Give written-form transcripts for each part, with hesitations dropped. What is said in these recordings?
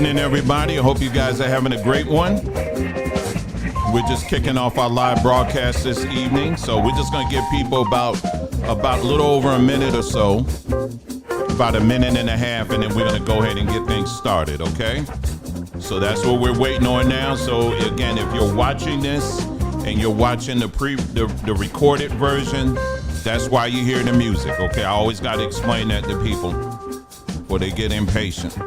evening, everybody. I hope you guys are having a great one. We're just kicking off our live broadcast this evening, so we're just going to give people about a little over a minute or so, about a minute and a half, and then we're going to go ahead and get things started, okay? So that's what we're waiting on now. So again, if you're watching this and you're watching the recorded version, that's why you hear the music, okay? I always got to explain that to people before they get impatient.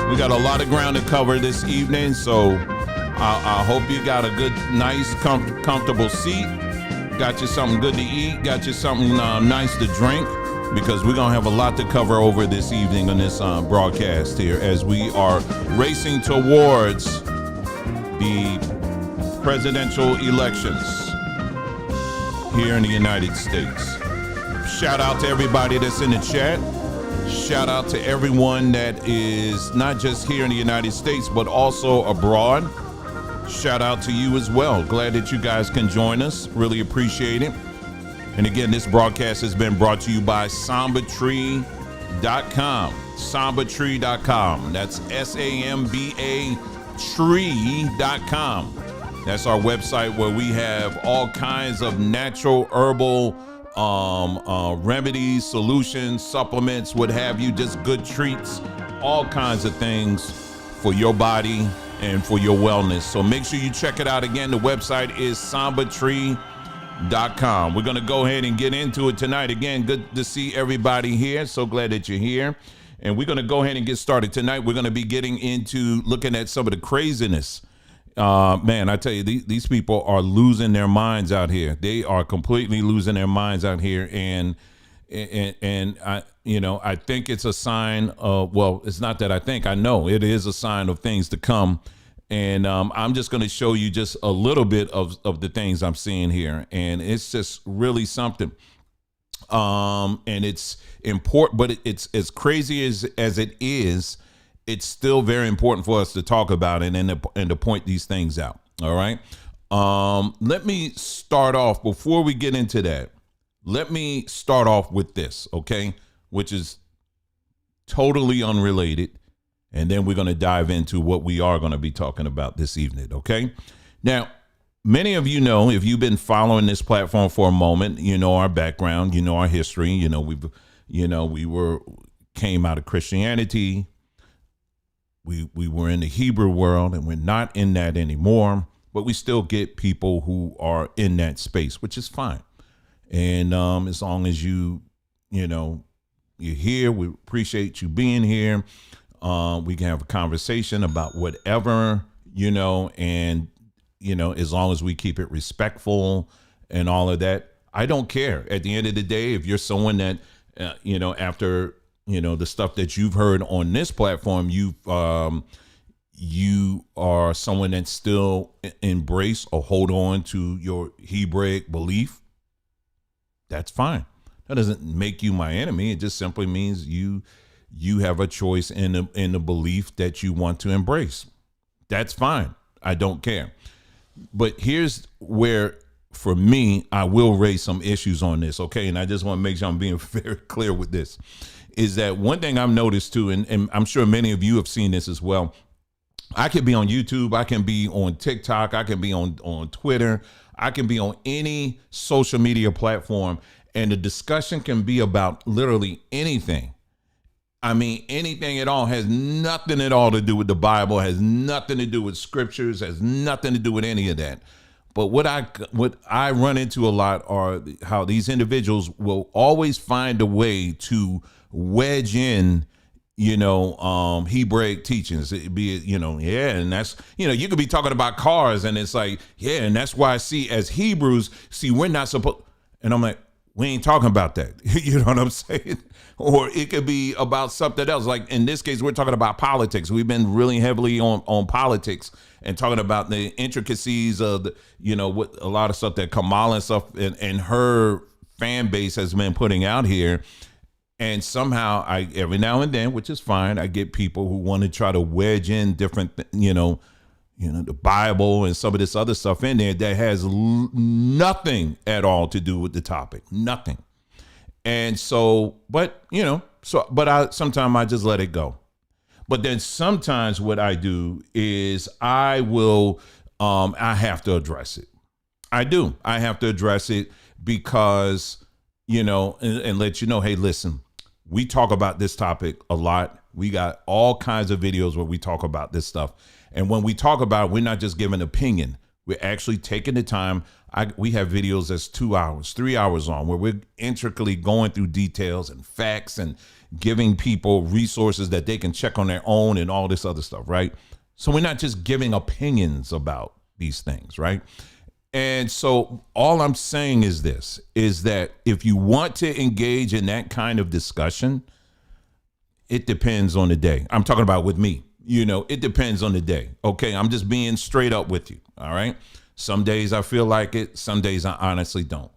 We got a lot of ground to cover this evening, so I hope you got a good, nice, comfortable seat. Got you something good to eat. Got you something nice to drink, because we're gonna have a lot to cover over this evening on this broadcast here as we are racing towards the presidential elections here in the United States. Shout out to everybody that's in the chat. Shout out to everyone that is not just here in the United States, but also abroad. Shout out to you as well. Glad that you guys can join us. Really appreciate it. And again, this broadcast has been brought to you by sambatree.com. Sambatree.com. That's SAMBA tree.com. That's our website where we have all kinds of natural herbal remedies, solutions, supplements, what have you, just good treats, all kinds of things for your body and for your wellness. So make sure you check it out. Again, the website is sambatree.com. We're going to go ahead and get into it tonight. Again, good to see everybody here. So glad that you're here. And we're going to go ahead and get started. Tonight, we're going to be getting into looking at some of the craziness. Man, I tell you, these people are losing their minds out here. They are completely losing their minds out here, and I think it's a sign of, well, it's not that I think, I know it is a sign of things to come. And I'm just going to show you just a little bit of the things I'm seeing here, and it's just really something. And it's important, but it's as crazy as it is. It's still very important for us to talk about it and to point these things out. All right. Let me start off before we get into that. Let me start off with this, okay, which is totally unrelated. And then we're going to dive into what we are going to be talking about this evening. Okay. Now, many of you know, if you've been following this platform for a moment, you know our background, you know our history. You know, we came out of Christianity. We were in the Hebrew world, and we're not in that anymore, but we still get people who are in that space, which is fine. And as long as you're here, we appreciate you being here. We can have a conversation about whatever, and, as long as we keep it respectful and all of that, I don't care. At the end of the day, if you're someone that, after the stuff that you've heard on this platform, you are someone that still embrace or hold on to your Hebraic belief. That's fine. That doesn't make you my enemy. It just simply means you have a choice in the belief that you want to embrace. That's fine. I don't care. But here's where, for me, I will raise some issues on this. Okay. And I just want to make sure I'm being very clear with this. Is that one thing I've noticed too, and I'm sure many of you have seen this as well. I can be on YouTube, I can be on TikTok, I can be on Twitter, I can be on any social media platform, and the discussion can be about literally anything. I mean, anything at all. Has nothing at all to do with the Bible, has nothing to do with scriptures, has nothing to do with any of that. But what I run into a lot are how these individuals will always find a way to wedge in, Hebraic teachings, be it, and that's, you could be talking about cars and it's like, yeah, and that's why I see as Hebrews, we're not supposed, and I'm like, we ain't talking about that. You know what I'm saying? Or it could be about something else. Like in this case, we're talking about politics. We've been really heavily on politics and talking about the intricacies of the, what a lot of stuff that Kamala and stuff and her fan base has been putting out here. And somehow every now and then, which is fine, I get people who want to try to wedge in different, the Bible and some of this other stuff in there that has nothing at all to do with the topic, nothing. And so, but sometimes I just let it go. But then sometimes what I do is I have to address it. I do. I have to address it because, and let you know, hey, listen, we talk about this topic a lot. We got all kinds of videos where we talk about this stuff. And when we talk about it, we're not just giving opinion. We're actually taking the time. We have videos that's 2 hours, 3 hours long, where we're intricately going through details and facts and giving people resources that they can check on their own and all this other stuff, right? So we're not just giving opinions about these things, right? And so all I'm saying is this, is that if you want to engage in that kind of discussion, it depends on the day. I'm talking about with me. It depends on the day. Okay, I'm just being straight up with you. All right. Some days I feel like it. Some days I honestly don't.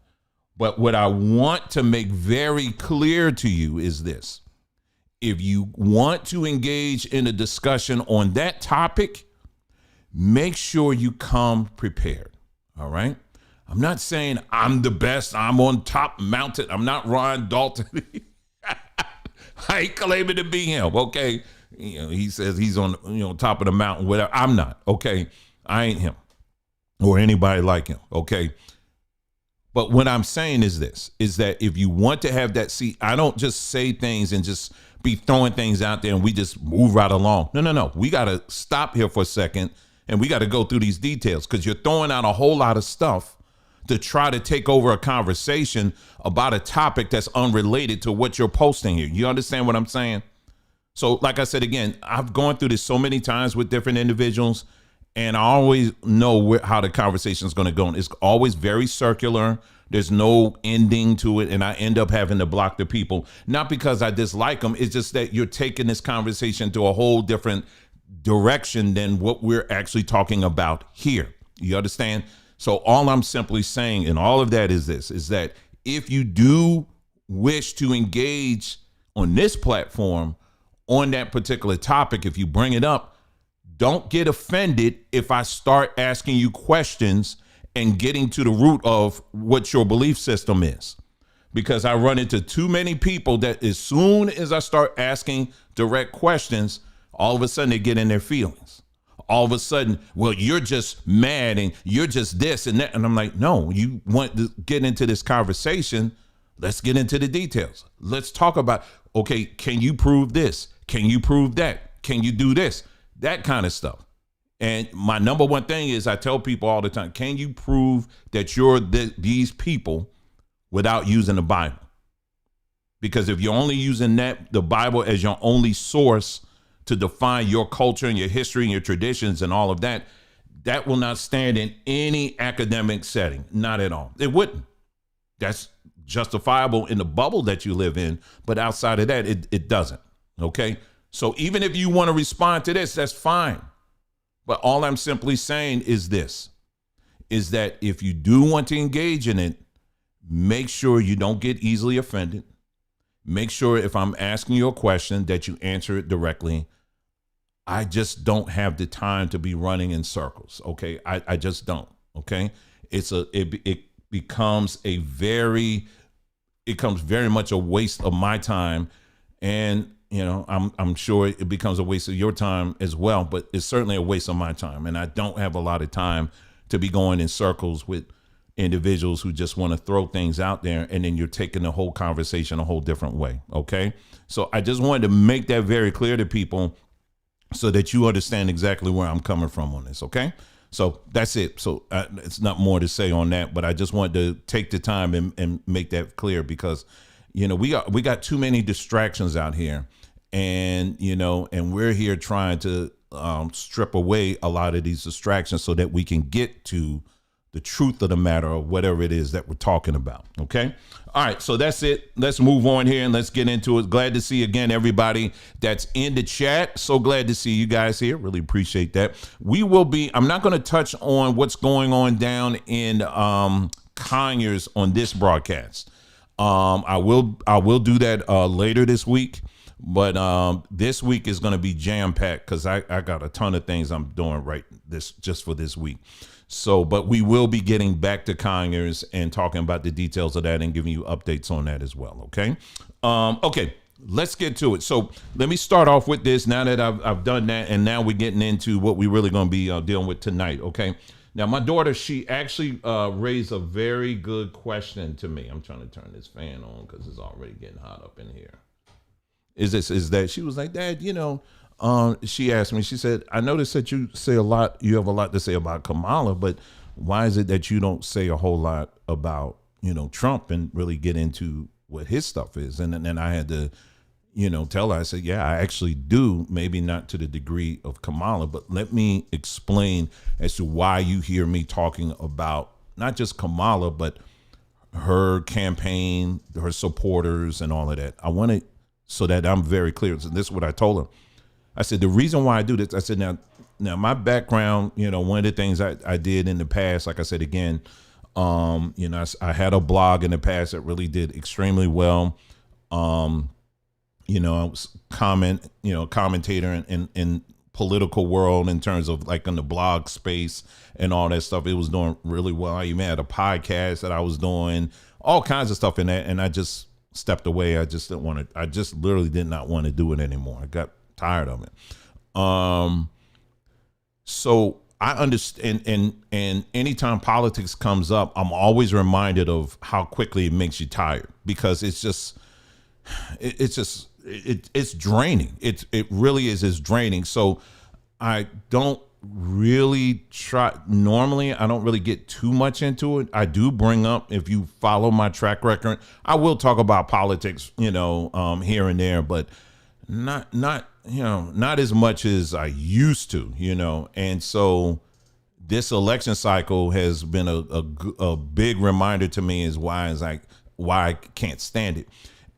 But what I want to make very clear to you is this. If you want to engage in a discussion on that topic, make sure you come prepared. All right. I'm not saying I'm the best. I'm on top mountain. I'm not Ron Dalton. I ain't claiming to be him. Okay. He says he's on, top of the mountain, whatever. I'm not. Okay. I ain't him or anybody like him. Okay. But what I'm saying is this, is that if you want to have that seat, I don't just say things and just be throwing things out there and we just move right along. No. We got to stop here for a second and we got to go through these details because you're throwing out a whole lot of stuff to try to take over a conversation about a topic that's unrelated to what you're posting here. You understand what I'm saying? So like I said, again, I've gone through this so many times with different individuals and I always know how the conversation is going to go. And it's always very circular. There's no ending to it. And I end up having to block the people, not because I dislike them. It's just that you're taking this conversation to a whole different direction than what we're actually talking about here. You understand? So all I'm simply saying in all of that is this, is that if you do wish to engage on this platform on that particular topic, if you bring it up, don't get offended if I start asking you questions and getting to the root of what your belief system is. Because I run into too many people that as soon as I start asking direct questions, all of a sudden they get in their feelings. All of a sudden, well, you're just mad and you're just this and that. And I'm like, no, you want to get into this conversation. Let's get into the details. Let's talk about, okay, can you prove this? Can you prove that? Can you do this? That kind of stuff. And my number one thing is I tell people all the time, can you prove that you're these people without using the Bible? Because if you're only using the Bible as your only source to define your culture and your history and your traditions and all of that, that will not stand in any academic setting. Not at all. It wouldn't. That's justifiable in the bubble that you live in. But outside of that, it doesn't. Okay. So even if you want to respond to this, that's fine. But all I'm simply saying is this, is that if you do want to engage in it, make sure you don't get easily offended. Make sure if I'm asking you a question that you answer it directly. I just don't have the time to be running in circles. Okay. I just don't. Okay. It becomes very much a waste of my time. And I'm sure it becomes a waste of your time as well, but it's certainly a waste of my time. And I don't have a lot of time to be going in circles with individuals who just want to throw things out there. And then you're taking the whole conversation a whole different way. Okay. So I just wanted to make that very clear to people so that you understand exactly where I'm coming from on this. Okay. So that's it. So it's not more to say on that, but I just wanted to take the time and make that clear because, we got too many distractions out here. And, and we're here trying to strip away a lot of these distractions so that we can get to the truth of the matter or whatever it is that we're talking about. Okay. All right. So that's it. Let's move on here and let's get into it. Glad to see again everybody that's in the chat. So glad to see you guys here. Really appreciate that. I'm not going to touch on what's going on down in Conyers on this broadcast. I will do that later this week. But this week is going to be jam-packed because I got a ton of things I'm doing just for this week. So, but we will be getting back to Conyers and talking about the details of that and giving you updates on that as well. Okay. Okay. Let's get to it. So let me start off with this now that I've done that. And now we're getting into what we're really going to be dealing with tonight. Okay. Now, my daughter, she actually raised a very good question to me. I'm trying to turn this fan on because it's already getting hot up in here. Is that she was like, Dad, she asked me, she said, I noticed that you have a lot to say about Kamala, but why is it that you don't say a whole lot about, Trump and really get into what his stuff is? And then I had to, tell her, I said, yeah, I actually do, maybe not to the degree of Kamala, but let me explain as to why you hear me talking about not just Kamala, but her campaign, her supporters and all of that. I want to, so that I'm very clear. So this is what I told her. I said, the reason why I do this, I said, now my background, one of the things I did in the past, like I said, again, I had a blog in the past that really did extremely well. I was commentator in political world in terms of like in the blog space and all that stuff. It was doing really well. I even had a podcast that I was doing, all kinds of stuff in that. And I just stepped away. I just literally did not want to do it anymore. I got tired of it. So I understand, and anytime politics comes up, I'm always reminded of how quickly it makes you tired, because it's draining. It really is. It's draining. So I don't really normally I don't really get too much into it. I do bring up, if you follow my track record, I will talk about politics, here and there, but not as much as I used to, and so this election cycle has been a big reminder to me as why I can't stand it.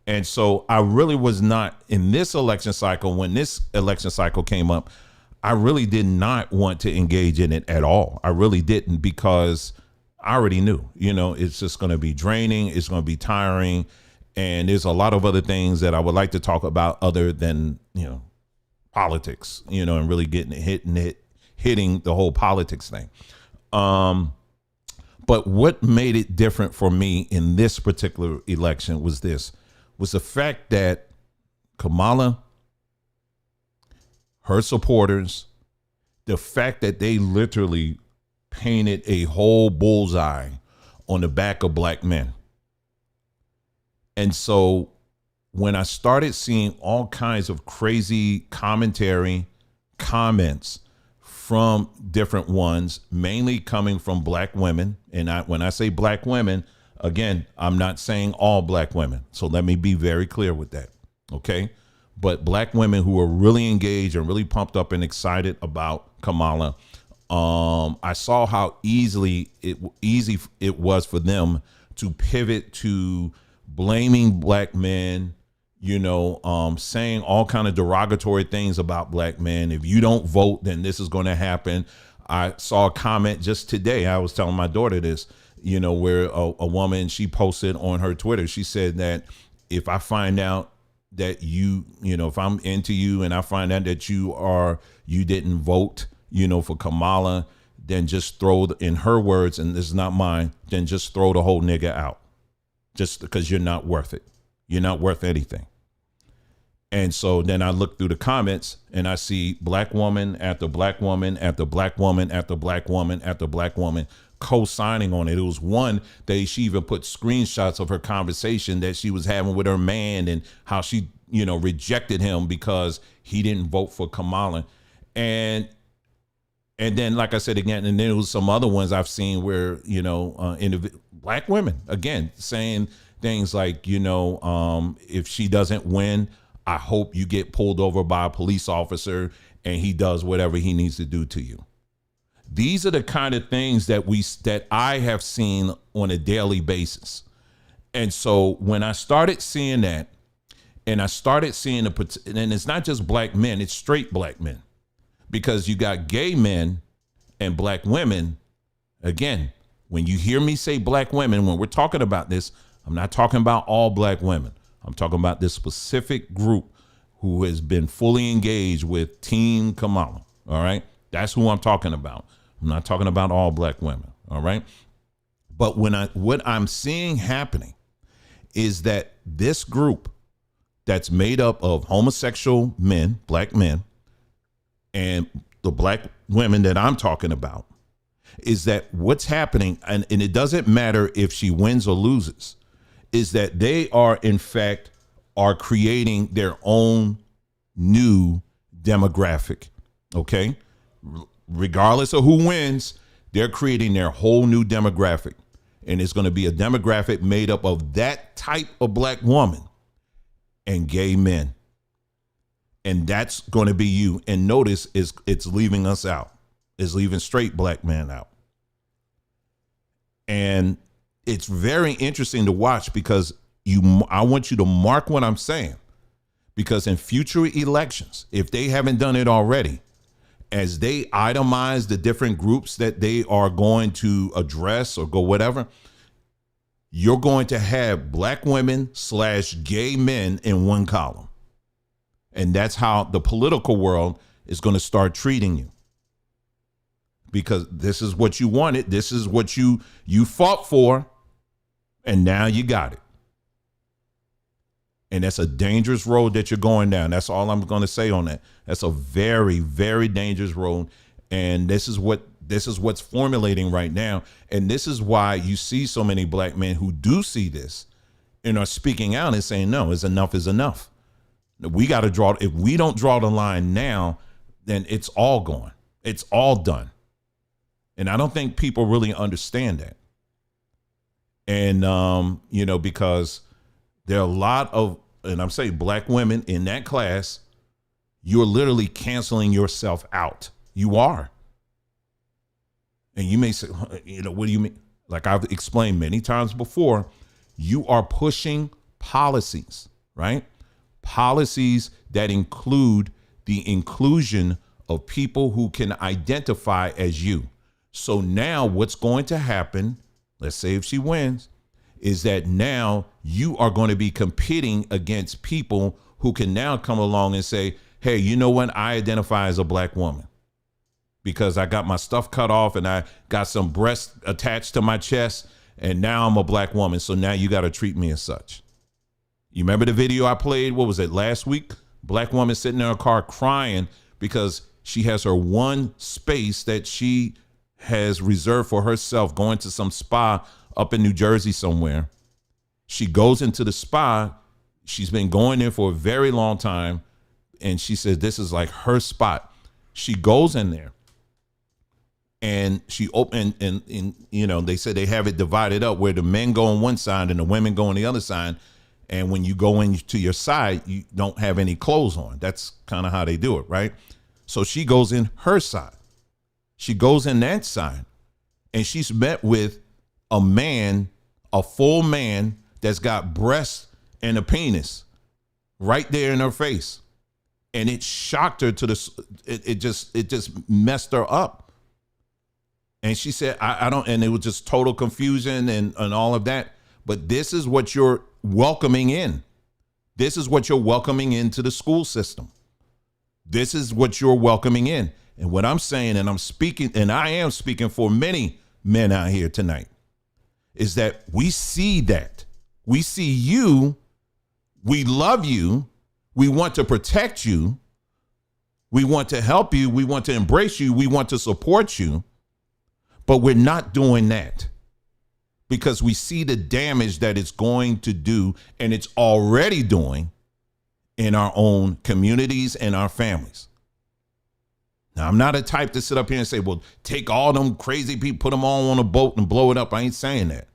And so I really was not in this election cycle. When this election cycle came up, I really did not want to engage in it at all. I really didn't, because I already knew, it's just going to be draining. It's going to be tiring. And there's a lot of other things that I would like to talk about other than, politics, and really hitting the whole politics thing. But what made it different for me in this particular election was the fact that Kamala, her supporters, the fact that they literally painted a whole bullseye on the back of black men. And so when I started seeing all kinds of crazy comments from different ones, mainly coming from black women. And when I say black women, again, I'm not saying all black women. So let me be very clear with that. Okay. But black women who are really engaged and really pumped up and excited about Kamala. I saw how easy it was for them to pivot to blaming black men, saying all kind of derogatory things about black men. If you don't vote, then this is going to happen. I saw a comment just today. I was telling my daughter this, where a woman, she posted on her Twitter. She said that if I find out that if I'm into you and I find out that you didn't vote, for Kamala, then just throw, in her words, and this is not mine, then just throw the whole nigga out, just because you're not worth it. You're not worth anything. And so then I look through the comments and I see black woman after black woman after black woman after black woman after black woman co-signing on it. It was one that she even put screenshots of her conversation that she was having with her man and how she, rejected him because he didn't vote for Kamala. And then, like I said again, and there was some other ones I've seen where, black women, again, saying things like, if she doesn't win, I hope you get pulled over by a police officer and he does whatever he needs to do to you. These are the kind of things that I have seen on a daily basis. And so when I started seeing that, and I started seeing and it's not just black men, it's straight black men, because you got gay men and black women. Again, when you hear me say black women, when we're talking about this, I'm not talking about all black women. I'm talking about this specific group who has been fully engaged with Team Kamala. All right. That's who I'm talking about. I'm not talking about all black women. All right. But what I'm seeing happening is that this group that's made up of homosexual men, black men, and the black women that I'm talking about, is that what's happening, and it doesn't matter if she wins or loses, is that they are in fact are creating their own new demographic. Okay. Regardless of who wins, they're creating their whole new demographic. And it's going to be a demographic made up of that type of black woman and gay men. And that's going to be you. And notice it's leaving us out. It's leaving straight black men out. And it's very interesting to watch, because I want you to mark what I'm saying, because in future elections, if they haven't done it already, as they itemize the different groups that they are going to address or go whatever, you're going to have black women / gay men in one column. And that's how the political world is going to start treating you. Because this is what you wanted. This is what you fought for. And now you got it. And that's a dangerous road that you're going down. That's all I'm going to say on that. That's a very, very dangerous road. And this is what's formulating right now. And this is why you see so many black men who do see this and are speaking out and saying, no, enough is enough. We got to draw. If we don't draw the line now, then it's all gone. It's all done. And I don't think people really understand that. And, because there are a lot of, and I'm saying black women in that class, you're literally canceling yourself out. You are. And you may say, what do you mean? Like I've explained many times before, you are pushing policies, right? Policies that include the inclusion of people who can identify as you. So now what's going to happen, let's say if she wins, is that now you are going to be competing against people who can now come along and say, hey, you know what? I identify as a black woman because I got my stuff cut off and I got some breasts attached to my chest, and now I'm a black woman. So now you got to treat me as such. You remember the video I played? What was it, last week? Black woman sitting in her car crying because she has her one space that she has reserved for herself, going to some spa up in New Jersey somewhere. She goes into the spa. She's been going there for a very long time. And she says, this is like her spot. She goes in there and she opened and they said they have it divided up where the men go on one side and the women go on the other side. And when you go into your side, you don't have any clothes on. That's kind of how they do it, right? So she goes in her side. She goes in that side and she's met with a man, a full man that's got breasts and a penis right there in her face. And it shocked her to it just messed her up. And she said, I don't, and it was just total confusion and all of that. But this is what you're welcoming in. This is what you're welcoming into the school system. This is what you're welcoming in. And what I'm saying, and I'm speaking, and I am speaking for many men out here tonight, is that we see that. We see you. We love you. We want to protect you. We want to help you. We want to embrace you. We want to support you. But we're not doing that because we see the damage that it's going to do, and it's already doing in our own communities and our families. Now, I'm not a type to sit up here and say, well, take all them crazy people, put them all on a boat and blow it up. I ain't saying that,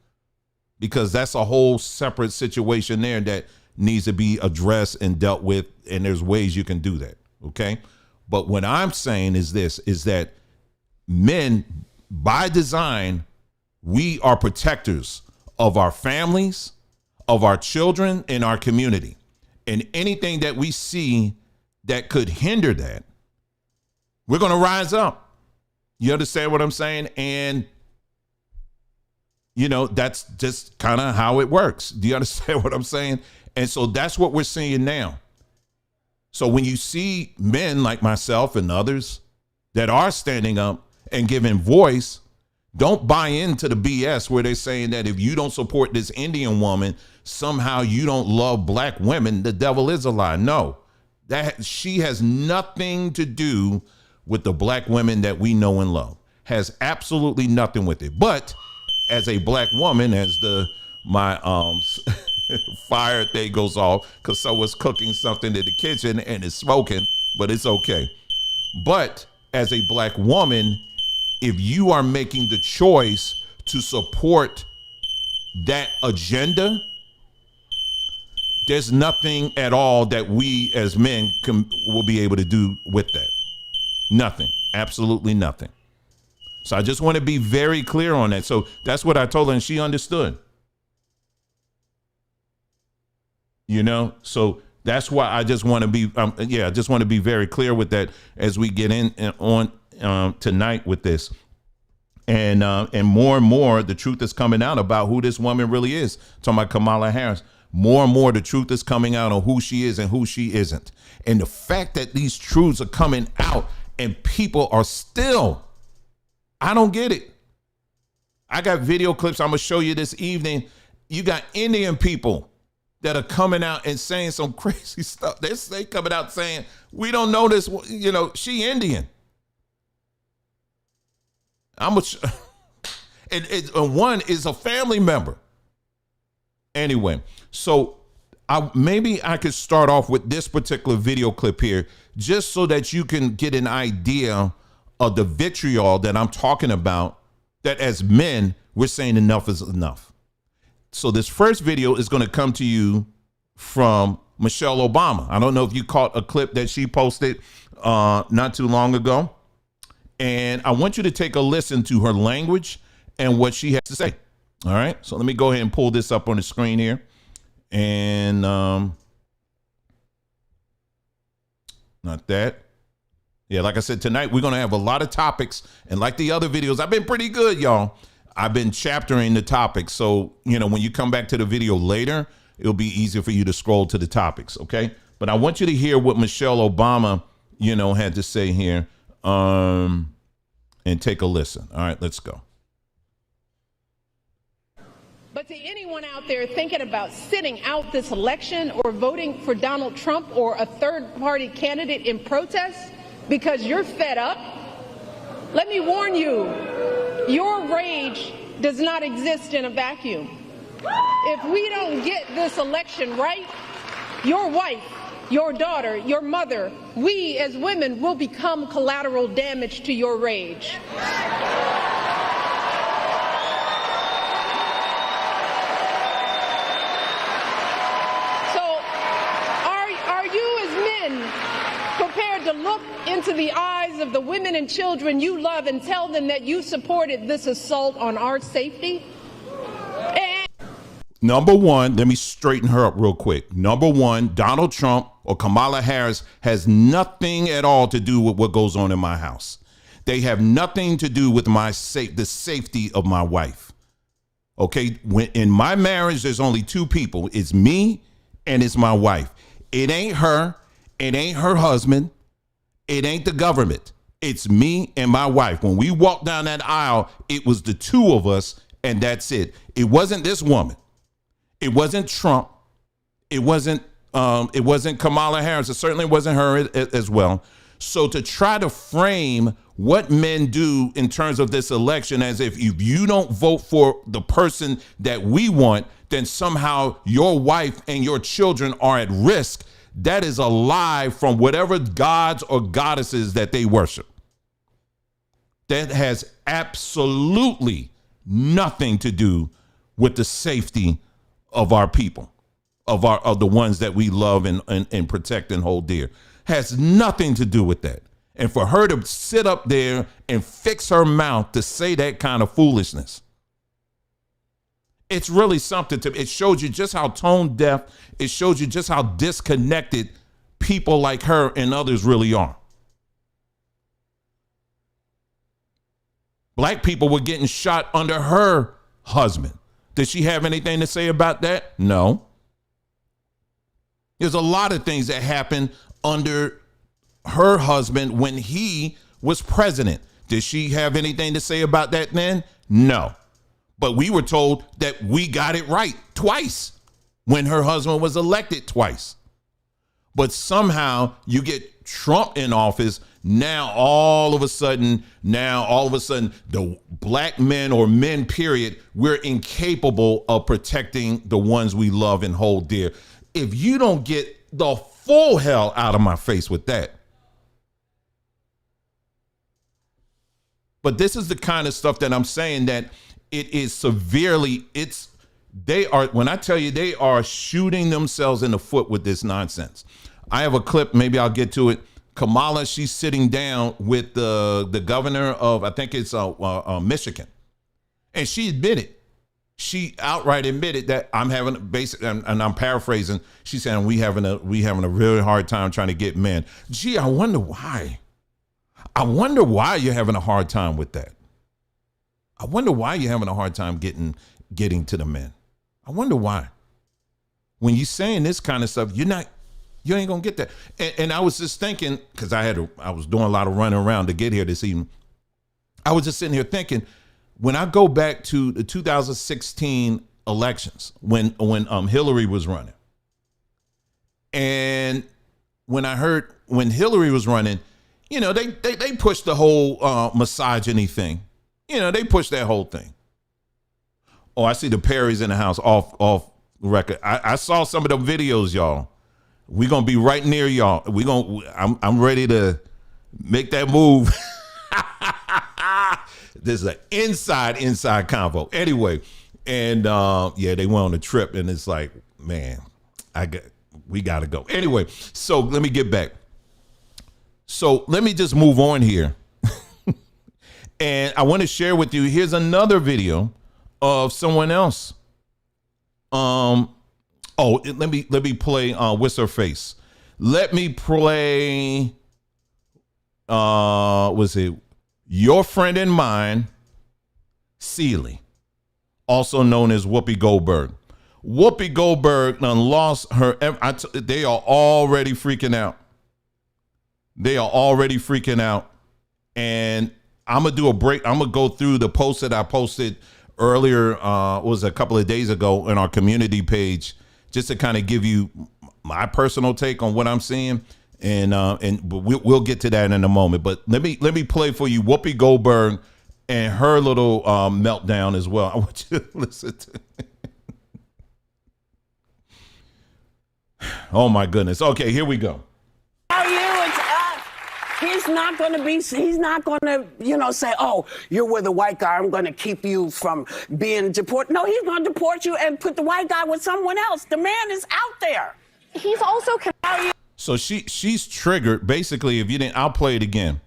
because that's a whole separate situation there that needs to be addressed and dealt with. And there's ways you can do that. Okay. But what I'm saying is this, is that men, by design, we are protectors of our families, of our children, and our community. And anything that we see that could hinder that, we're going to rise up. You understand what I'm saying? And, you know, that's just kind of how it works. Do you understand what I'm saying? And so that's what we're seeing now. So when you see men like myself and others that are standing up and giving voice, don't buy into the BS where they're saying that if you don't support this Indian woman, somehow you don't love black women. The devil is a lie. No, that she has nothing to do with the black women that we know and love. Has absolutely nothing with it. But as a black woman, as my fire thing goes off because someone's cooking something in the kitchen and it's smoking, but it's okay. But as a black woman, if you are making the choice to support that agenda, there's nothing at all that we as men will be able to do with that. Nothing. Absolutely nothing. So I just want to be very clear on that. So that's what I told her, and she understood. You know, so that's why I just want to be, I just want to be very clear with that as we get in and on tonight with this. And more, the truth is coming out about who this woman really is. Talking about Kamala Harris. More and more, the truth is coming out on who she is and who she isn't. And the fact that these truths are coming out and people are still, I don't get it. I got video clips I'm going to show you this evening. You got Indian people that are coming out and saying some crazy stuff. They coming out saying, we don't know this, you know, she Indian. And one is a family member. Anyway, so maybe I could start off with this particular video clip here, just so that you can get an idea of the vitriol that I'm talking about, that as men, we're saying enough is enough. So this first video is going to come to you from Michelle Obama. I don't know if you caught a clip that she posted not too long ago. And I want you to take a listen to her language and what she has to say. All right. So let me go ahead and pull this up on the screen here. And not that. Yeah, like I said, tonight we're going to have a lot of topics. And like the other videos, I've been pretty good, y'all. I've been chaptering the topics. So, you know, when you come back to the video later, it'll be easier for you to scroll to the topics. OK, but I want you to hear what Michelle Obama, you know, had to say here and take a listen. All right, let's go. But to anyone out there thinking about sitting out this election or voting for Donald Trump or a third-party candidate in protest because you're fed up, let me warn you, your rage does not exist in a vacuum. If we don't get this election right, your wife, your daughter, your mother, we as women will become collateral damage to your rage. Prepared to look into the eyes of the women and children you love and tell them that you supported this assault on our safety? Number one, let me straighten her up real quick. Number one, Donald Trump or Kamala Harris has nothing at all to do with what goes on in my house. They have nothing to do with the safety of my wife. Okay, when in my marriage, there's only two people. It's me and it's my wife. It ain't her. It ain't her husband. It ain't the government. It's me and my wife. When we walked down that aisle, it was the two of us, and that's it. It wasn't this woman. It wasn't Trump. It wasn't Kamala Harris. It certainly wasn't her as well. So to try to frame what men do in terms of this election as if you don't vote for the person that we want, then somehow your wife and your children are at risk. That is a lie from whatever gods or goddesses that they worship. That has absolutely nothing to do with the safety of our people, of the ones that we love and protect and hold dear. Has nothing to do with that. And for her to sit up there and fix her mouth to say that kind of foolishness, it's really something. It shows you just how tone deaf, it shows you just how disconnected people like her and others really are. Black people were getting shot under her husband. Did she have anything to say about that? No. There's a lot of things that happened under her husband when he was president. Did she have anything to say about that then? No. But we were told that we got it right twice when her husband was elected twice. But somehow you get Trump in office. Now, all of a sudden, the black men or men, period, we're incapable of protecting the ones we love and hold dear. If you don't get the full hell out of my face with that. But this is the kind of stuff that I'm saying that it is severely, when I tell you they are shooting themselves in the foot with this nonsense. I have a clip, maybe I'll get to it. Kamala, she's sitting down with the governor of, I think it's Michigan. And she outright admitted that I'm having and I'm paraphrasing. She's saying we having a really hard time trying to get men. Gee, I wonder why. I wonder why you're having a hard time with that. I wonder why you're having a hard time getting to the men. I wonder why. When you're saying this kind of stuff, you ain't gonna get that. And I was just thinking, because I was doing a lot of running around to get here this evening. I was just sitting here thinking, when I go back to the 2016 elections, when Hillary was running, and when I heard when Hillary was running, they pushed the whole misogyny thing. They pushed that whole thing. Oh, I see the Perrys in the house off record. I saw some of the videos, y'all. We're gonna be right near y'all. I'm ready to make that move. This is an inside convo. Anyway, and they went on a trip, and it's like, man, we gotta go. Anyway, so let me get back. So let me just move on here. And I want to share with you, here's another video of someone else. Let me play what's her face? Let me play was it Your Friend and Mine, Seeley, also known as Whoopi GoldBERG. Whoopi GoldBERG done lost her. They are already freaking out. And I'm going to do a break. I'm going to go through the post that I posted earlier, was a couple of days ago in our community page, just to kind of give you my personal take on what I'm seeing. And we'll get to that in a moment. But let me play for you Whoopi GoldBERG and her little meltdown as well. I want you to listen to it. Oh my goodness. Okay, here we go. He's not going to say, oh, you're with a white guy, I'm going to keep you from being deported. No, he's going to deport you and put the white guy with someone else. The man is out there. He's also... So she's triggered. Basically, if you didn't, I'll play it again.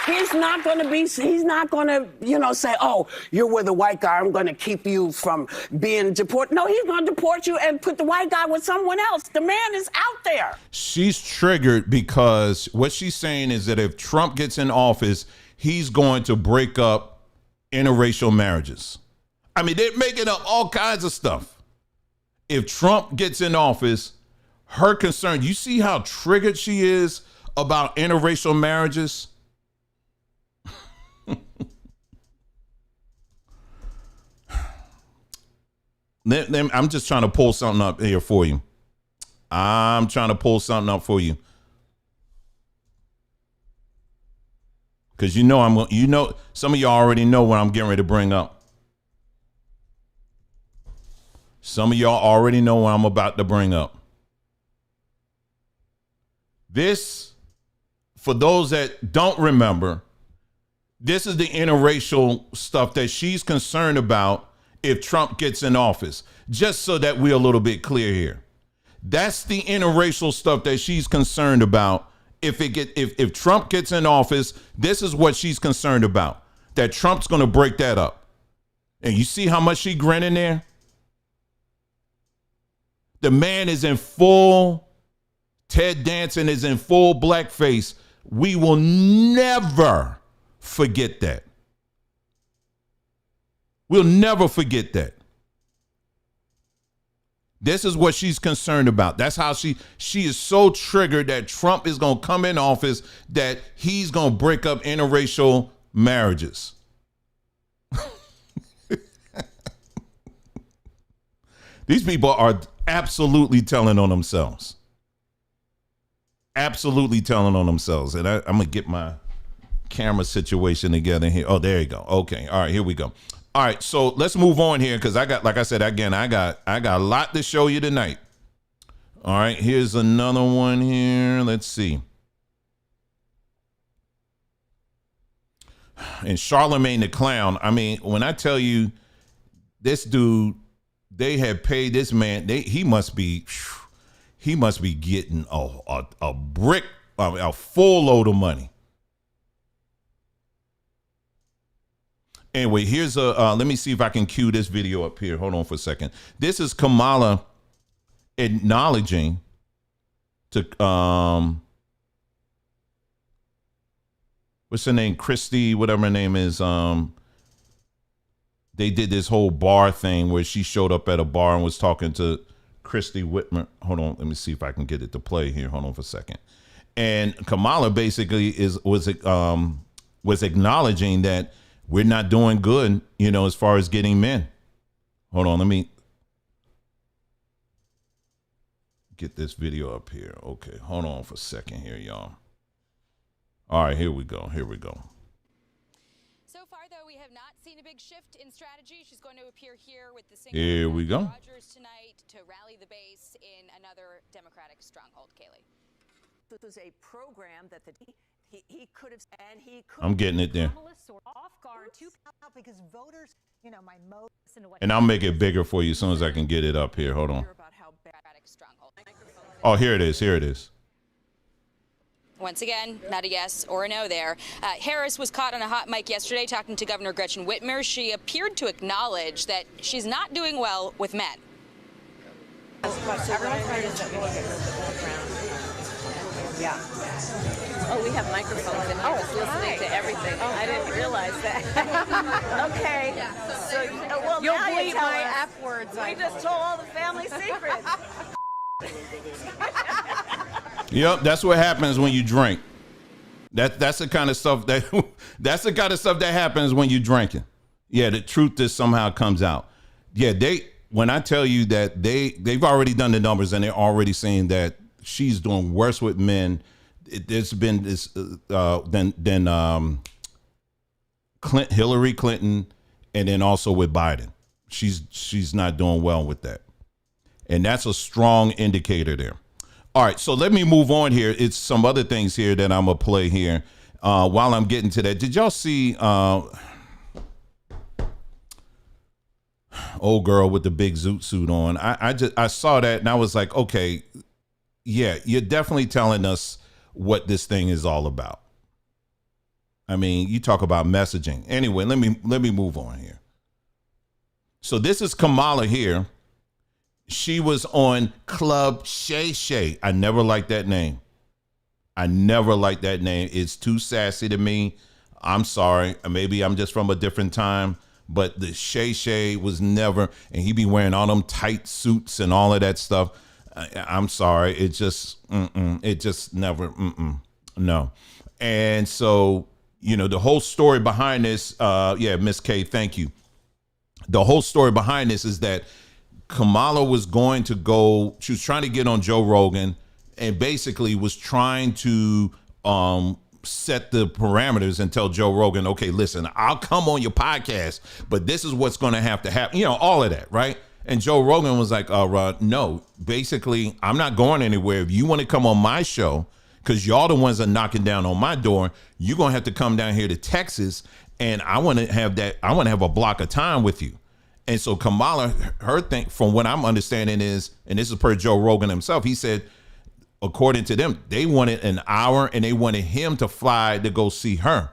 He's not going to say, oh, you're with a white guy, I'm going to keep you from being deported. No, he's going to deport you and put the white guy with someone else. The man is out there. She's triggered because what she's saying is that if Trump gets in office, he's going to break up interracial marriages. I mean, they're making up all kinds of stuff. If Trump gets in office, her concern, you see how triggered she is about interracial marriages? I'm just trying to pull something up here for you. Because some of y'all already know what I'm getting ready to bring up. Some of y'all already know what I'm about to bring up. This, for those that don't remember, this is the interracial stuff that she's concerned about if Trump gets in office, just so that we're a little bit clear here. That's the interracial stuff that she's concerned about. If Trump gets in office, this is what she's concerned about. That Trump's going to break that up. And you see how much she grinning there? The man is in full, Ted Danson is in full blackface. We will never forget that. We'll never forget that. This is what she's concerned about. That's how she is so triggered that Trump is going to come in office, that he's going to break up interracial marriages. These people are absolutely telling on themselves. Absolutely telling on themselves. And I'm going to get my camera situation together here. Oh, there you go. Okay. All right, here we go. All right, so let's move on here because I got a lot to show you tonight. All right, here's another one here. Let's see. And Charlemagne the Clown. I mean, when I tell you this dude, they have paid this man. He must be getting a brick, a full load of money. Anyway, here's let me see if I can cue this video up here. Hold on for a second. This is Kamala acknowledging to, what's her name? Christy, whatever her name is. They did this whole bar thing where she showed up at a bar and was talking to Christy Whitmer. Hold on. Let me see if I can get it to play here. Hold on for a second. And Kamala basically was acknowledging that we're not doing good, as far as getting men. Hold on, let me get this video up here. Okay, hold on for a second here, y'all. All right, here we go. So far, though, we have not seen a big shift in strategy. She's going to appear here with the singer here we go. Rogers tonight to rally the base in another Democratic stronghold. Kaylee. This was a program that he could have, and he could. I'm getting it there. Off guard because voters, and I'll make it bigger for you as soon as I can get it up here. Hold on. Oh, here it is. Once again, not a yes or a no there. Harris was caught on a hot mic yesterday talking to Governor Gretchen Whitmer. She appeared to acknowledge that she's not doing well with men. Yeah. Oh, we have microphones, and I was listening to everything. I didn't realize that. Okay. So, well, You'll now bleep you tell my us. F words. We just told all the family secrets. Yep, that's what happens when you drink. That's the kind of stuff that happens when you're drinking. Yeah, the truth just somehow comes out. Yeah, when I tell you that they've already done the numbers and they're already saying that she's doing worse with men. There's been this than Hillary Clinton, and then also with Biden. She's not doing well with that, and that's a strong indicator there. All right, so let me move on here. It's some other things here that I'm gonna play here while I'm getting to that. Did y'all see old girl with the big zoot suit on? I saw that and I was like, okay. Yeah, you're definitely telling us what this thing is all about. I mean, you talk about messaging. Anyway, let me move on here. So this is Kamala here. She was on Club Shay. I never liked that name. It's too sassy to me. I'm sorry. Maybe I'm just from a different time, but the Shay was never, and he be wearing all them tight suits and all of that stuff. I'm sorry. It just never, no. And so, the whole story behind this, Miss K, thank you. The whole story behind this is that Kamala was going to go, she was trying to get on Joe Rogan and basically was trying to set the parameters and tell Joe Rogan, okay, listen, I'll come on your podcast, but this is what's going to happen. All of that, right? And Joe Rogan was like, no, basically, I'm not going anywhere. If you want to come on my show, because y'all the ones that are knocking down on my door, you're going to have to come down here to Texas. And I want to have a block of time with you. And so Kamala, her thing, from what I'm understanding is, and this is per Joe Rogan himself, he said, according to them, they wanted an hour and they wanted him to fly to go see her.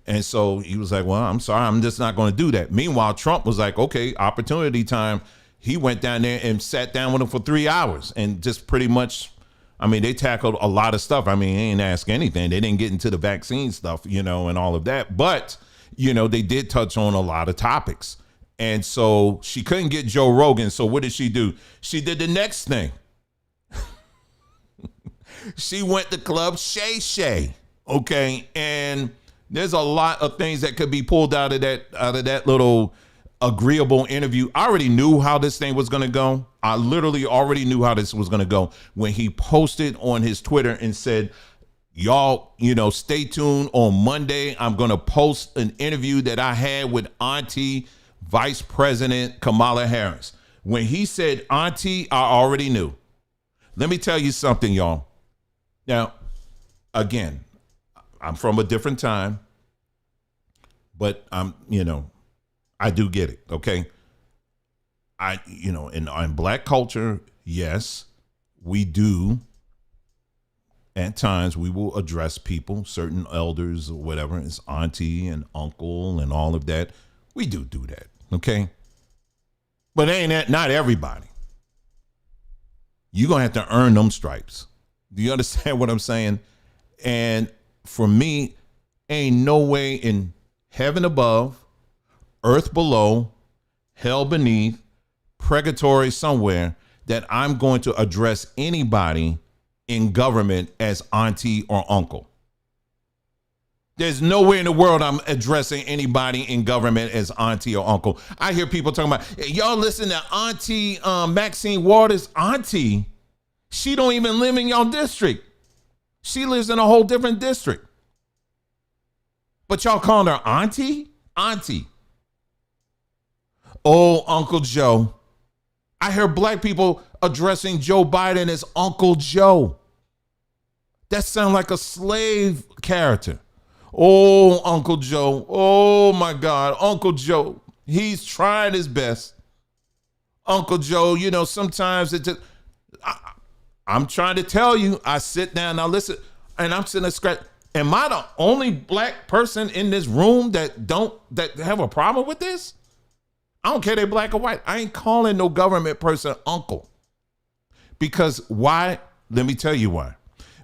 And so he was like, well, I'm sorry, I'm just not going to do that. Meanwhile, Trump was like, okay, opportunity time. He went down there and sat down with him for 3 hours and just pretty much, I mean, they tackled a lot of stuff. I mean, they didn't ask anything. They didn't get into the vaccine stuff, you know, and all of that. But, you know, they did touch on a lot of topics. And so she couldn't get Joe Rogan. So what did she do? She did the next thing. She went to Club Shay. Okay. And there's a lot of things that could be pulled out of that little agreeable interview. I already knew how this thing was going to go. I literally already knew how this was going to go when he posted on his Twitter and said, y'all, you know, stay tuned on Monday. I'm going to post an interview that I had with Auntie Vice President Kamala Harris. When he said Auntie, I already knew. Let me tell you something, y'all. Now, again, I'm from a different time, but I do get it. Okay. In Black culture, yes, we do. At times we will address people, certain elders or whatever, as auntie and uncle and all of that. We do that. Okay. But not everybody. You're going to have to earn them stripes. Do you understand what I'm saying? And for me, ain't no way in heaven above, earth below, hell beneath, purgatory somewhere that I'm going to address anybody in government as auntie or uncle. There's nowhere in the world I'm addressing anybody in government as auntie or uncle. I hear people talking about, hey, y'all listen to Auntie Maxine Waters. Auntie, she don't even live in y'all district. She lives in a whole different district. But y'all calling her auntie? Auntie. Oh, Uncle Joe. I hear Black people addressing Joe Biden as Uncle Joe. That sounds like a slave character. Oh, Uncle Joe. Oh, my God. Uncle Joe. He's trying his best. Uncle Joe, you know, sometimes it just, I'm trying to tell you, I sit down, now listen, and I'm sitting there scratching. Am I the only Black person in this room that have a problem with this? I don't care if they're Black or white. I ain't calling no government person uncle. Because why? Let me tell you why.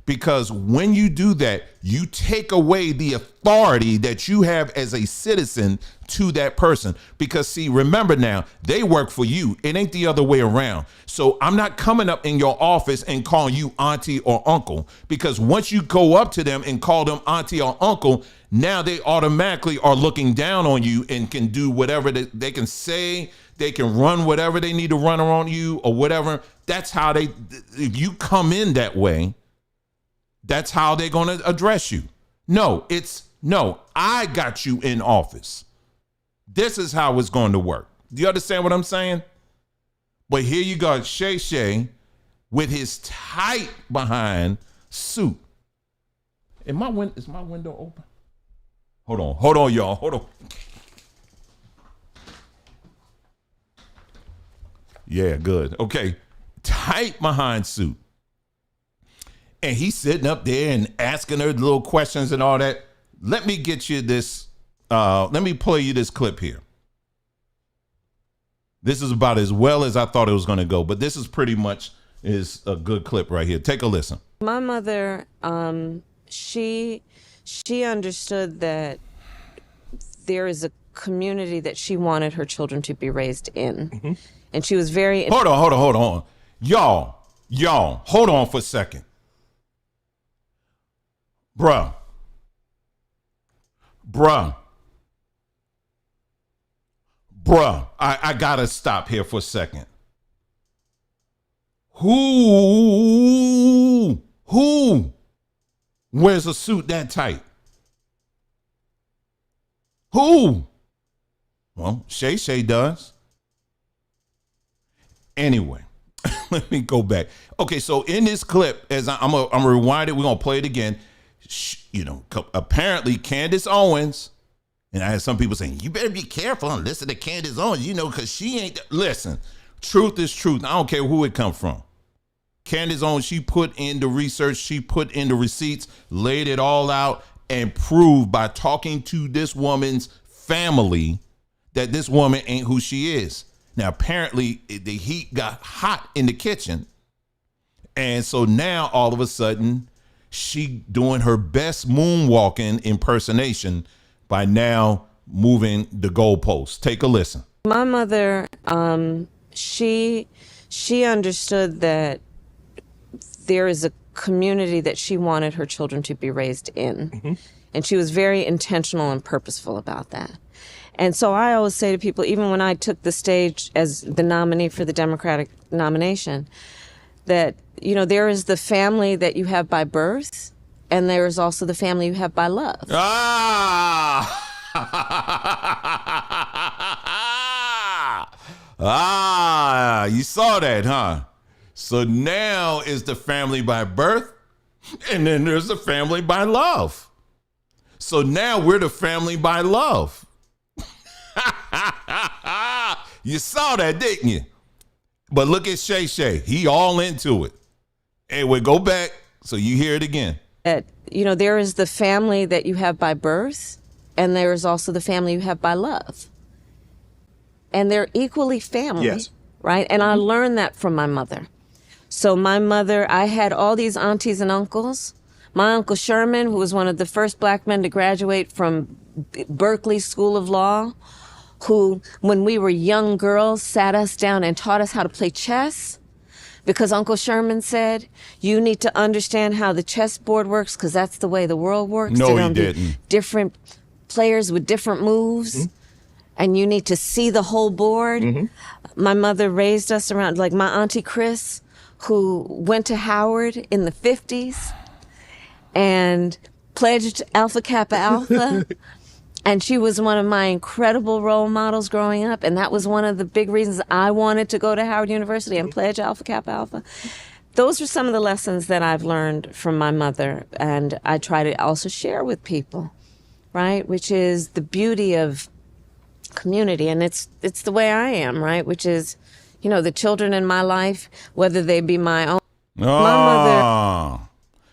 Because when you do that, you take away the authority that you have as a citizen to that person. Because see, remember now, they work for you. It ain't the other way around. So I'm not coming up in your office and calling you auntie or uncle. Because once you go up to them and call them auntie or uncle, now they automatically are looking down on you and can do whatever they can say. They can run whatever they need to run around you or whatever. That's how if you come in that way, that's how they're going to address you. No, I got you in office. This is how it's going to work. Do you understand what I'm saying? But here you go, Shay with his tight behind suit. Is my window open? Hold on, y'all. Hold on. Yeah, good. Okay. Tight behind suit. And he's sitting up there and asking her little questions and all that. Let me get you this. Let me play you this clip here. This is about as well as I thought it was going to go, but this is pretty much is a good clip right here. Take a listen. My mother, she understood that there is a community that she wanted her children to be raised in. Mm-hmm. And she was very... Hold on. Y'all, hold on for a second. Bruh, I gotta stop here for a second. Who wears a suit that tight? Who? Well, Shay does. Anyway, let me go back. Okay, so in this clip, as I'm gonna rewind it, we're gonna play it again. You know, apparently Candace Owens And I had some people saying, you better be careful and listen to Candace Owens, because she ain't. Listen, truth is truth. I don't care who it come from. Candace Owens, she put in the research, she put in the receipts, laid it all out, and proved by talking to this woman's family that this woman ain't who she is. Now, apparently, the heat got hot in the kitchen. And so now, all of a sudden, she doing her best moonwalking impersonation by now moving the goalposts. Take a listen. My mother, she understood that there is a community that she wanted her children to be raised in. Mm-hmm. And she was very intentional and purposeful about that. And so I always say to people, even when I took the stage as the nominee for the Democratic nomination, that, there is the family that you have by birth, and there is also the family you have by love. You saw that, huh? So now is the family by birth, and then there's the family by love. So now we're the family by love. You saw that, didn't you? But look at Shay. He all into it. Anyway, go back so you hear it again. That, there is the family that you have by birth, and there is also the family you have by love. And they're equally family, yes. Right? And I learned that from my mother. So my mother, I had all these aunties and uncles. My Uncle Sherman, who was one of the first black men to graduate from Berkeley School of Law, who, when we were young girls, sat us down and taught us how to play chess. Because Uncle Sherman said, you need to understand how the chessboard works, because that's the way the world works. No, he didn't. Different players with different moves. Mm-hmm. And you need to see the whole board. Mm-hmm. My mother raised us around, like my Auntie Chris, who went to Howard in the 50s and pledged Alpha Kappa Alpha. And she was one of my incredible role models growing up. And that was one of the big reasons I wanted to go to Howard University and pledge Alpha Kappa Alpha. Those are some of the lessons that I've learned from my mother. And I try to also share with people, right? Which is the beauty of community. And it's the way I am, right? Which is, the children in my life, whether they be my own. My mother.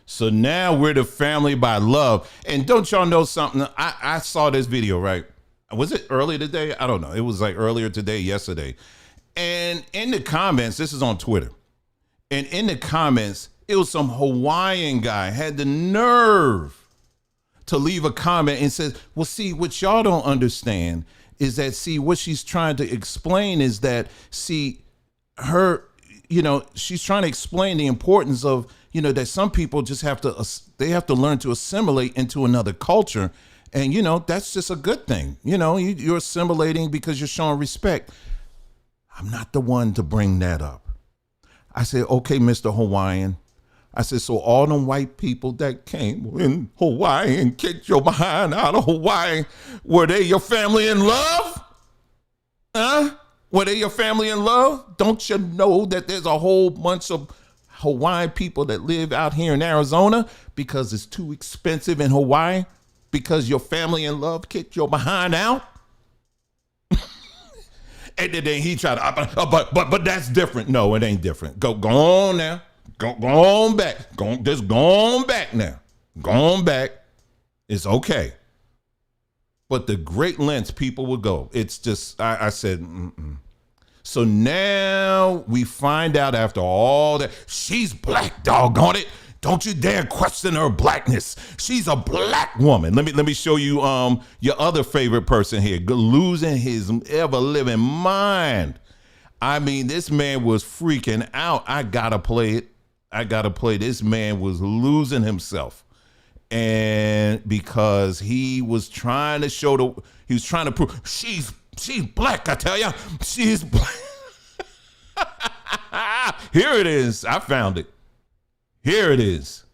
So now we're the family by love. And don't y'all know something? I saw this video, right? Was it earlier today? I don't know. It was like earlier today, yesterday. And in the comments, this is on Twitter. And in the comments, it was some Hawaiian guy had the nerve to leave a comment and says, well, see, what y'all don't understand is that, see, what she's trying to explain is that, see, her, she's trying to explain the importance of, that some people just have to learn to assimilate into another culture. And, that's just a good thing. You're assimilating because you're showing respect. I'm not the one to bring that up. I said, okay, Mr. Hawaiian. I said, so all them white people that came in Hawaii and kicked your behind out of Hawaii, were they your family in love? Huh? Were they your family in love? Don't you know that there's a whole bunch of Hawaiian people that live out here in Arizona because it's too expensive in Hawaii because your family in love kicked your behind out? And then he tried to, but that's different. No, it ain't different. Go on now. Go on back. Go on back now. Go on back. It's okay. But the great lengths people will go. It's just, I said, mm-mm. So now we find out after all that she's black, doggone it. Don't you dare question her blackness. She's a black woman. Let me show you your other favorite person here, losing his ever living mind. I mean, this man was freaking out. I gotta play it. This man was losing himself. And because he was trying to prove she's black, I tell you. She's black. Here it is. I found it. Here it is.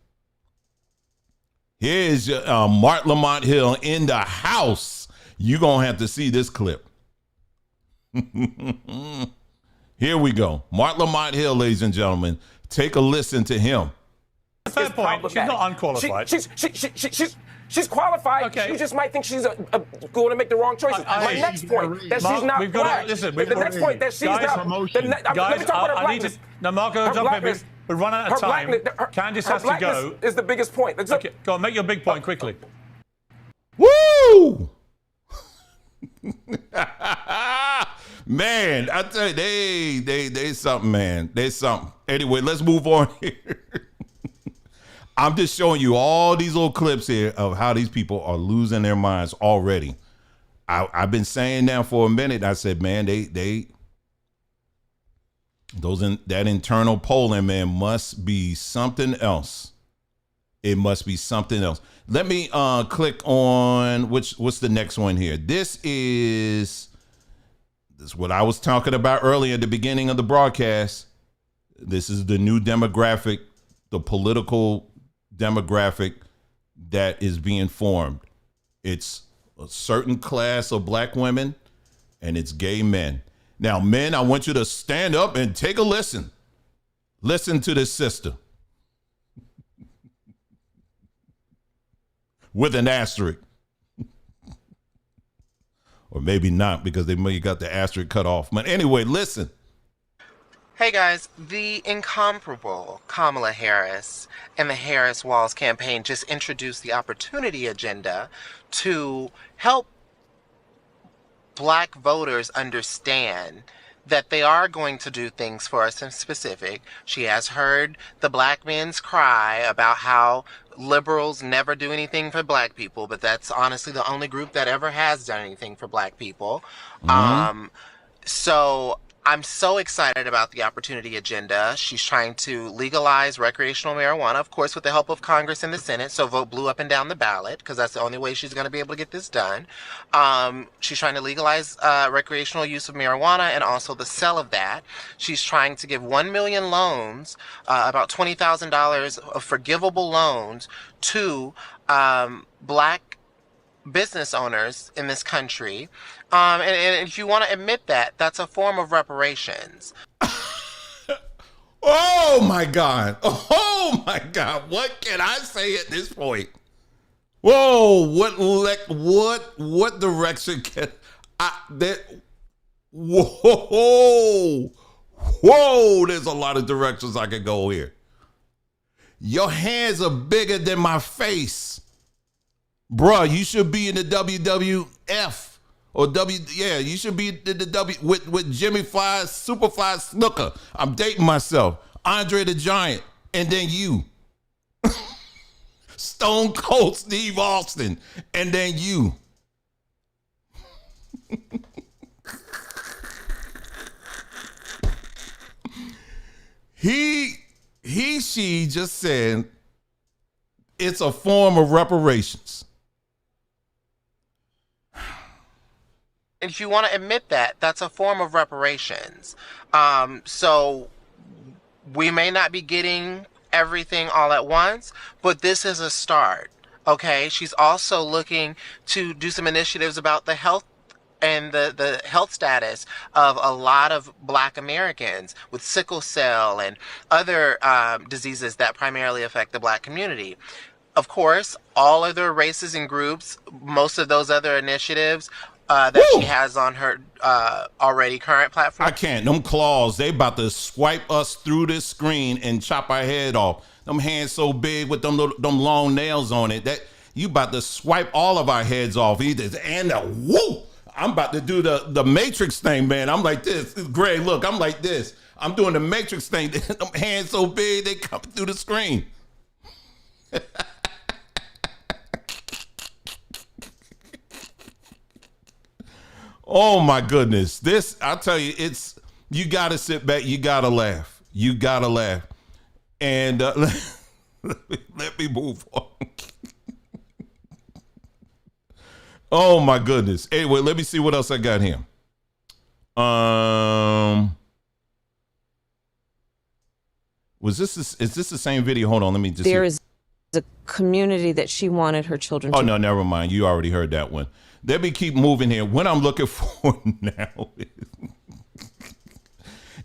Here's Marc Lamont Hill in the house. You're going to have to see this clip. Here we go. Marc Lamont Hill, ladies and gentlemen. Take a listen to him. Fair point. She's not unqualified. She's qualified. Okay. You just might think she's going to make the wrong choices. My next point that Marc, she's not we've got black. to, listen, the next point that she's guys, not. Let me talk guys, about her I need blackness. to. Now, Marc, I'll Her jump in. blackness- We're running out of her time. blackness- Candice her has to go. Is the biggest point. Okay, go on, make your big point quickly. Woo! Man, I tell you, they something, man. They something. Anyway, let's move on here. I'm just showing you all these little clips here of how these people are losing their minds already. I've been saying now for a minute. I said, man, that internal polling, man, must be something else. It must be something else. Let me click on what's the next one here. This is what I was talking about earlier at the beginning of the broadcast. This is the new demographic, the political demographic that is being formed. It's a certain class of black women and it's gay men. Now, men, I want you to stand up and take a listen. Listen to this sister. With an asterisk. Or maybe not, because they may got the asterisk cut off. But anyway, listen. Hey guys, the incomparable Kamala Harris and the Harris Walls campaign just introduced the opportunity agenda to help black voters understand that they are going to do things for us in specific. She has heard the black men's cry about how liberals never do anything for black people, but that's honestly the only group that ever has done anything for black people. So I'm so excited about the opportunity agenda. She's trying to legalize recreational marijuana, of course, with the help of Congress and the Senate. So vote blue up and down the ballot, because that's the only way she's going to be able to get this done. She's trying to legalize recreational use of marijuana and also the sale of that. She's trying to give 1 million loans, about $20,000 of forgivable loans to black business owners in this country. And if you want to admit that, that's a form of reparations. Oh my God. Oh my God. What can I say at this point? Whoa, what direction can whoa, there's a lot of directions I could go here. Your hands are bigger than my face. Bruh, you should be in the WWF. Or you should be in the W with Jimmy Fly, Superfly Snooker. I'm dating myself. Andre the Giant, and then you. Stone Cold Steve Austin, and then you. She just said it's a form of reparations. If you want to admit that, that's a form of reparations. So we may not be getting everything all at once, but this is a start. Okay. She's also looking to do some initiatives about the health and the health status of a lot of black Americans with sickle cell and other diseases that primarily affect the black community. Of course, all other races and groups, most of those other initiatives that she has on her already current platform. I can't. Them claws, they about to swipe us through this screen and chop our head off. Them hands so big with them long nails on it that you about to swipe all of our heads off. Woo! I'm about to do the Matrix thing, man. I'm like this. Greg, look, I'm like this. I'm doing the Matrix thing. Them hands so big, they come through the screen. Oh my goodness. This, I'll tell you, you got to sit back. You got to laugh. You got to laugh. And let me move on. Oh my goodness. Anyway, let me see what else I got here. Is this the same video? Hold on, let me just There is a community that she wanted her children to. Oh no, never mind. You already heard that one. Let me keep moving here. What I'm looking for now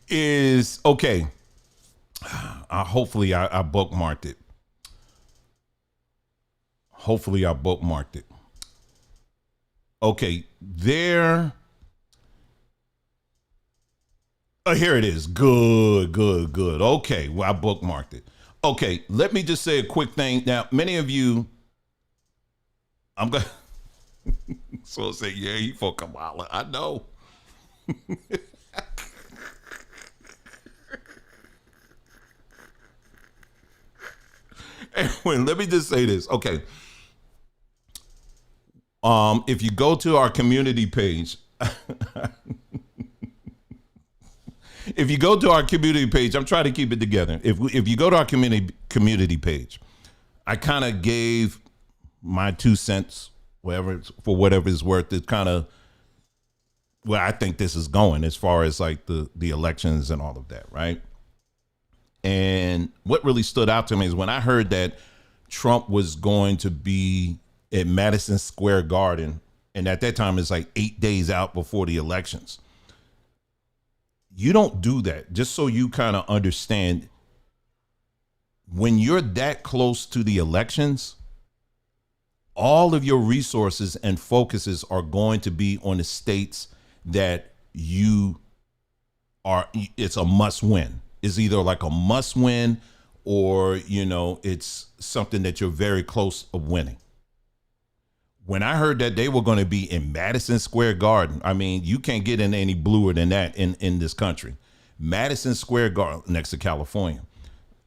is okay. Hopefully I bookmarked it. Hopefully I bookmarked it. Okay, there. Oh, here it is. Good. Okay, well, I bookmarked it. Okay, let me just say a quick thing. Now, many of you, I'm going to so say, yeah, he for Kamala. I know. Anyway, let me just say this. Okay. If you go to our community page, if you go to our community page, I'm trying to keep it together. If you go to our community page, I kind of gave my 2 cents, for whatever it's worth, to kind of where I think this is going as far as like the elections and all of that, right? And what really stood out to me is when I heard that Trump was going to be at Madison Square Garden, and at that time it's like 8 days out before the elections. You don't do that. Just so you kind of understand, when you're that close to the elections, all of your resources and focuses are going to be on the states that it's a must win. It's either like a must win or, it's something that you're very close of winning. When I heard that they were going to be in Madison Square Garden, I mean, you can't get in any bluer than that in this country. Madison Square Garden next to California.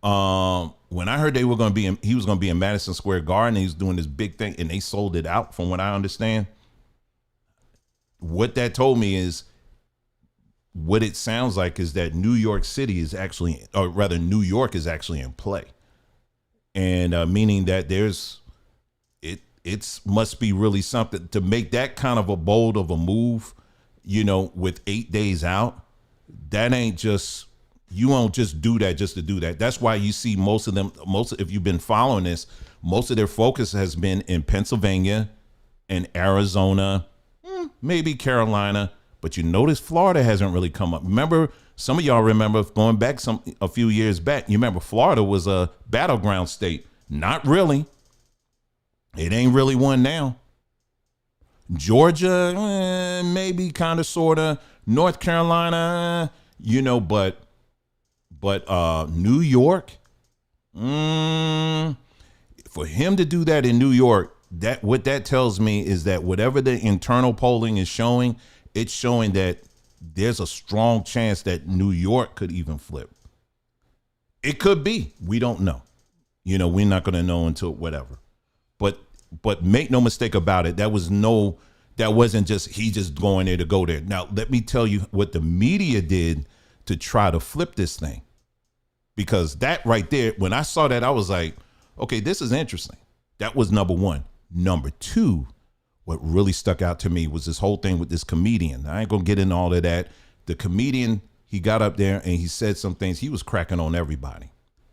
When I heard he was going to be in Madison Square Garden, and he's doing this big thing, and they sold it out, from what I understand. What that told me is, what it sounds like is that New York City is actually, or rather New York is actually in play. And meaning that it must be really something to make that kind of a bold of a move, with 8 days out. That ain't just, you won't just do that just to do that. That's why you see if you've been following this, most of their focus has been in Pennsylvania and Arizona, maybe Carolina, but you notice Florida hasn't really come up. Remember, some of y'all remember going back a few years back, you remember Florida was a battleground state. Not really. It ain't really one now. Georgia, maybe kind of, sort of. North Carolina, but New York, for him to do that in New York, what that tells me is that whatever the internal polling is showing, it's showing that there's a strong chance that New York could even flip. It could be. We don't know. We're not going to know until whatever. But make no mistake about it. That wasn't just he just going there to go there. Now, let me tell you what the media did to try to flip this thing. Because that right there, when I saw that, I was like, okay, this is interesting. That was number one. Number two, what really stuck out to me was this whole thing with this comedian. I ain't going to get into all of that. The comedian, he got up there and he said some things. He was cracking on everybody.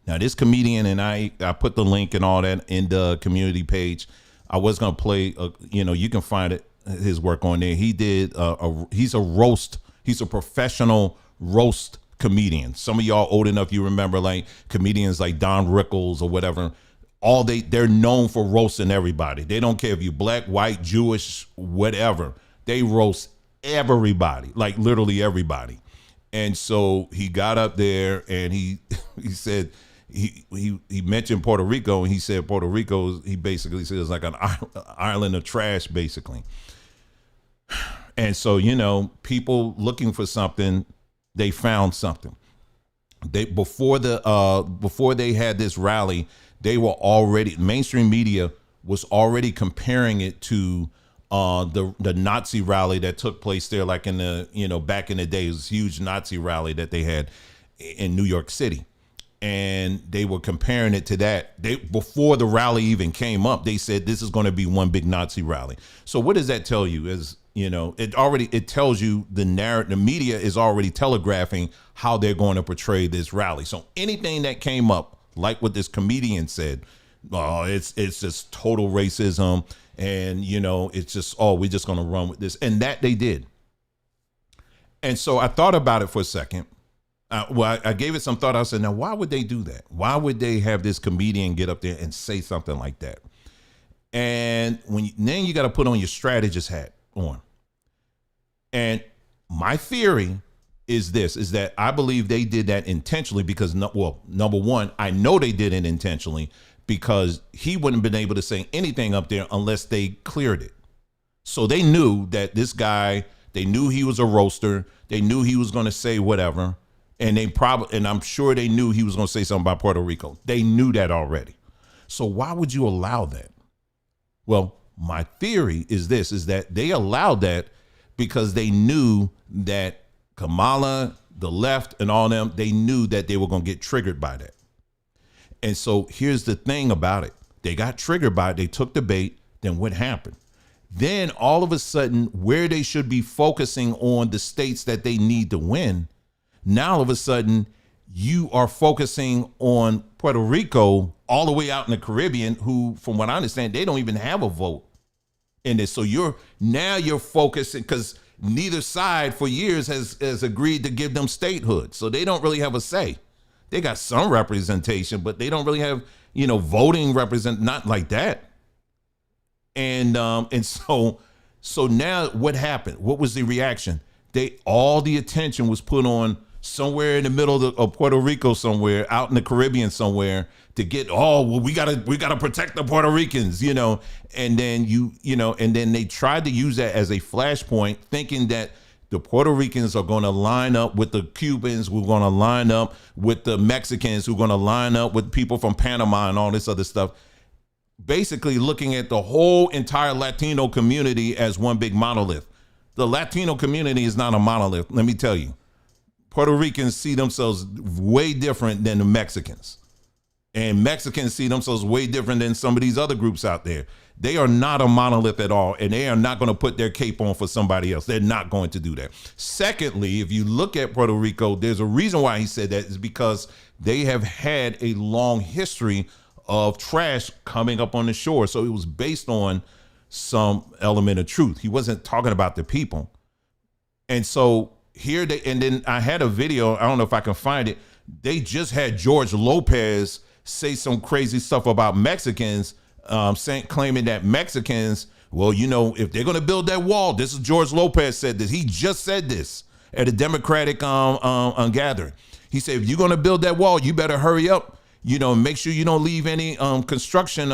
Now, this comedian, and I put the link and all that in the community page. I was going to play, you can find it, his work on there. He did, he's a roast. He's a professional roast comedian. Some of y'all old enough, you remember like comedians like Don Rickles or whatever. They're known for roasting everybody. They don't care if you're black, white, Jewish, whatever. They roast everybody, like literally everybody. And so he got up there and he said, he mentioned Puerto Rico, and he said Puerto Rico, he basically said it's like an island of trash, basically. And so, people looking for something, they found something. Before they had this rally, mainstream media was already comparing it to the Nazi rally that took place there, like in the back in the day. It was a huge Nazi rally that they had in New York City. And they were comparing it to that. Before the rally even came up, they said this is going to be one big Nazi rally. So what does that tell you? It tells you the narrative. The media is already telegraphing how they're going to portray this rally. So anything that came up, like what this comedian said, it's just total racism, and it's just, we're just going to run with this, and that they did. And so I thought about it for a second. I gave it some thought. I said, now, why would they do that? Why would they have this comedian get up there and say something like that? And then you got to put on your strategist hat on. And my theory is that I believe they did that intentionally because, number one, I know they did it intentionally because he wouldn't have been able to say anything up there unless they cleared it. So they knew that this guy, they knew he was a roaster. They knew he was going to say whatever. And I'm sure they knew he was going to say something about Puerto Rico. They knew that already. So why would you allow that? Well, my theory is that they allowed that because they knew that Kamala, the left, and all them, they knew that they were going to get triggered by that. And so here's the thing about it. They got triggered by it. They took the bait. Then what happened? Then all of a sudden, where they should be focusing on the states that they need to win, now all of a sudden, you are focusing on Puerto Rico all the way out in the Caribbean, who, from what I understand, they don't even have a vote in this. So you're focusing, because neither side for years has agreed to give them statehood. So they don't really have a say. They got some representation, but they don't really have, voting not like that. And so now what happened? What was the reaction? All the attention was put on somewhere in the middle of Puerto Rico, somewhere out in the Caribbean somewhere, to get, we gotta protect the Puerto Ricans, and then and then they tried to use that as a flashpoint, thinking that the Puerto Ricans are going to line up with the Cubans, who are going to line up with the Mexicans, who are going to line up with people from Panama and all this other stuff. Basically looking at the whole entire Latino community as one big monolith. The Latino community is not a monolith, let me tell you. Puerto Ricans see themselves way different than the Mexicans. And Mexicans see themselves way different than some of these other groups out there. They are not a monolith at all, and they are not going to put their cape on for somebody else. They're not going to do that. Secondly, if you look at Puerto Rico, there's a reason why he said that, is because they have had a long history of trash coming up on the shore. So it was based on some element of truth. He wasn't talking about the people. And so and then I had a video, I don't know if I can find it. They just had George Lopez say some crazy stuff about Mexicans, claiming that Mexicans, if they're going to build that wall, this is George Lopez said this. He just said this at a Democratic gathering. He said, if you're going to build that wall, you better hurry up, make sure you don't leave any construction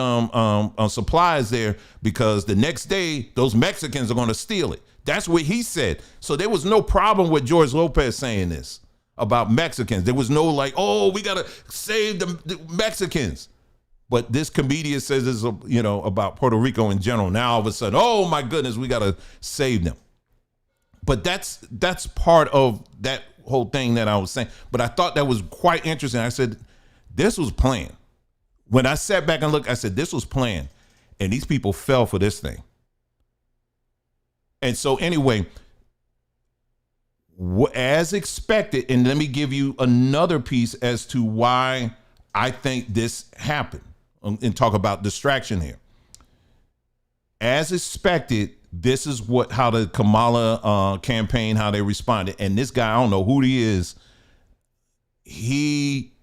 supplies there, because the next day those Mexicans are going to steal it. That's what he said. So there was no problem with George Lopez saying this about Mexicans. There was no we got to save the Mexicans. But this comedian says this, about Puerto Rico in general. Now all of a sudden, oh my goodness, we got to save them. But that's part of that whole thing that I was saying. But I thought that was quite interesting. I said, this was planned. When I sat back and looked, I said, this was planned. And these people fell for this thing. And so anyway, as expected, and let me give you another piece as to why I think this happened, and talk about distraction here. As expected, this is how the Kamala campaign, how they responded. And this guy, I don't know who he is, he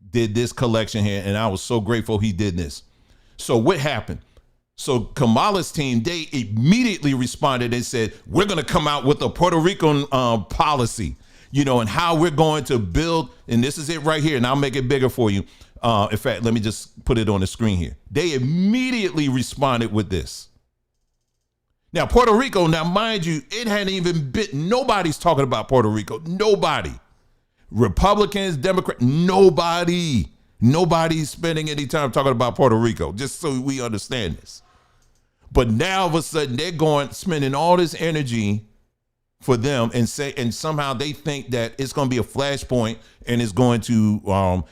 did this collection here, and I was so grateful he did this. So what happened? So Kamala's team, they immediately responded and said, we're going to come out with a Puerto Rican policy, and how we're going to build. And this is it right here. And I'll make it bigger for you. In fact, let me just put it on the screen here. They immediately responded with this. Now, Puerto Rico, now mind you, it hadn't even been, nobody's talking about Puerto Rico. Nobody. Republicans, Democrats, nobody's spending any time talking about Puerto Rico, just so we understand this. But now all of a sudden they're spending all this energy for them, and somehow they think that it's going to be a flashpoint and it's going to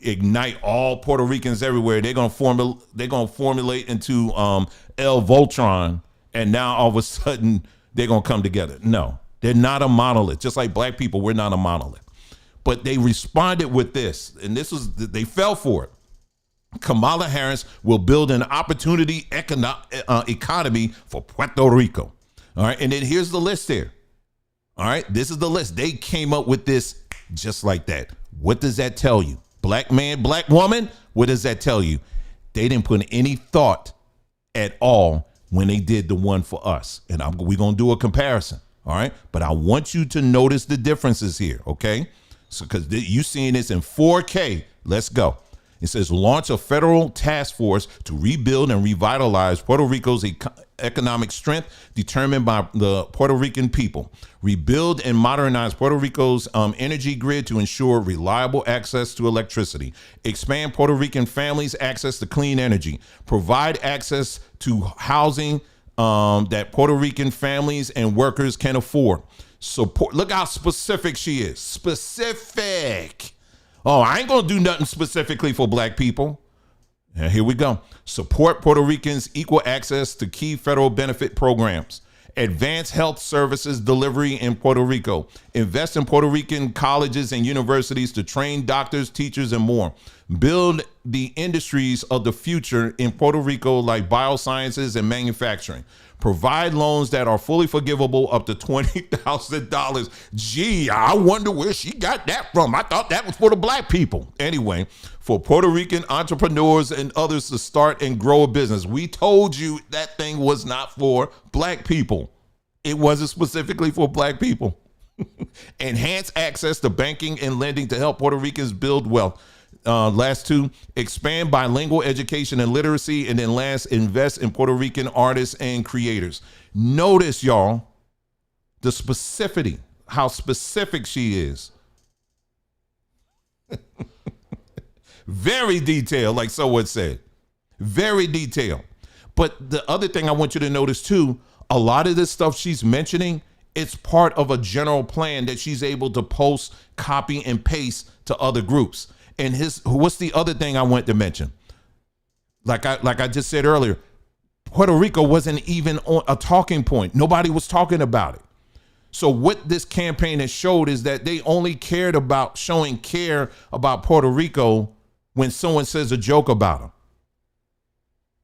ignite all Puerto Ricans everywhere. They're going to formulate into El Voltron, and now all of a sudden they're going to come together. No, they're not a monolith. Just like black people, we're not a monolith. But they responded with this, and they fell for it. Kamala Harris will build an opportunity economy for Puerto Rico. All right, and then here's the list here. All right, this is the list. They came up with this just like that. What does that tell you? Black man, black woman, what does that tell you? They didn't put any thought at all when they did the one for us. And we're going to do a comparison. All right. But I want you to notice the differences here. OK, so because you seeing this in 4K. Let's go. It says launch a federal task force to rebuild and revitalize Puerto Rico's economic strength determined by the Puerto Rican people. Rebuild and modernize Puerto Rico's energy grid to ensure reliable access to electricity. Expand Puerto Rican families' access to clean energy. Provide access to housing that Puerto Rican families and workers can afford. Support. Look how specific she is. Specific. Oh, I ain't going to do nothing specifically for black people. And here we go. Support Puerto Ricans' equal access to key federal benefit programs. Advance health services delivery in Puerto Rico. Invest in Puerto Rican colleges and universities to train doctors, teachers, and more. Build the industries of the future in Puerto Rico like biosciences and manufacturing. Provide loans that are fully forgivable up to $20,000. Gee, I wonder where she got that from. I thought that was for the black people. Anyway, for Puerto Rican entrepreneurs and others to start and grow a business. We told you that thing was not for black people. It wasn't specifically for black people. Enhance access to banking and lending to help Puerto Ricans build wealth. Last two, expand bilingual education and literacy. And then last, invest in Puerto Rican artists and creators. Notice, y'all, the specificity, how specific she is. Very detailed, like someone said. Very detailed. But the other thing I want you to notice too, a lot of this stuff she's mentioning, it's part of a general plan that she's able to post, copy, and paste to other groups. And what's the other thing I want to mention? Like I just said earlier, Puerto Rico wasn't even on a talking point. Nobody was talking about it. So what this campaign has showed is that they only cared about showing care about Puerto Rico when someone says a joke about them.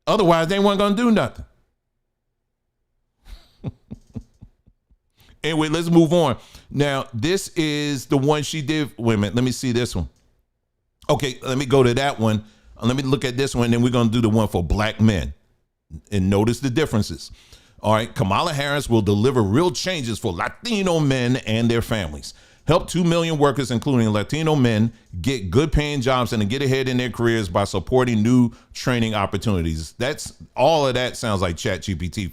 Otherwise, they weren't going to do nothing. Anyway, let's move on. Now, this is the one she did. Wait a minute. Let me see this one. Okay, let me go to that one. Let me look at this one, and then we're going to do the one for black men. And notice the differences. All right, Kamala Harris will deliver real changes for Latino men and their families. Help 2 million workers, including Latino men, get good paying jobs and to get ahead in their careers by supporting new training opportunities. That's all of that sounds like ChatGPT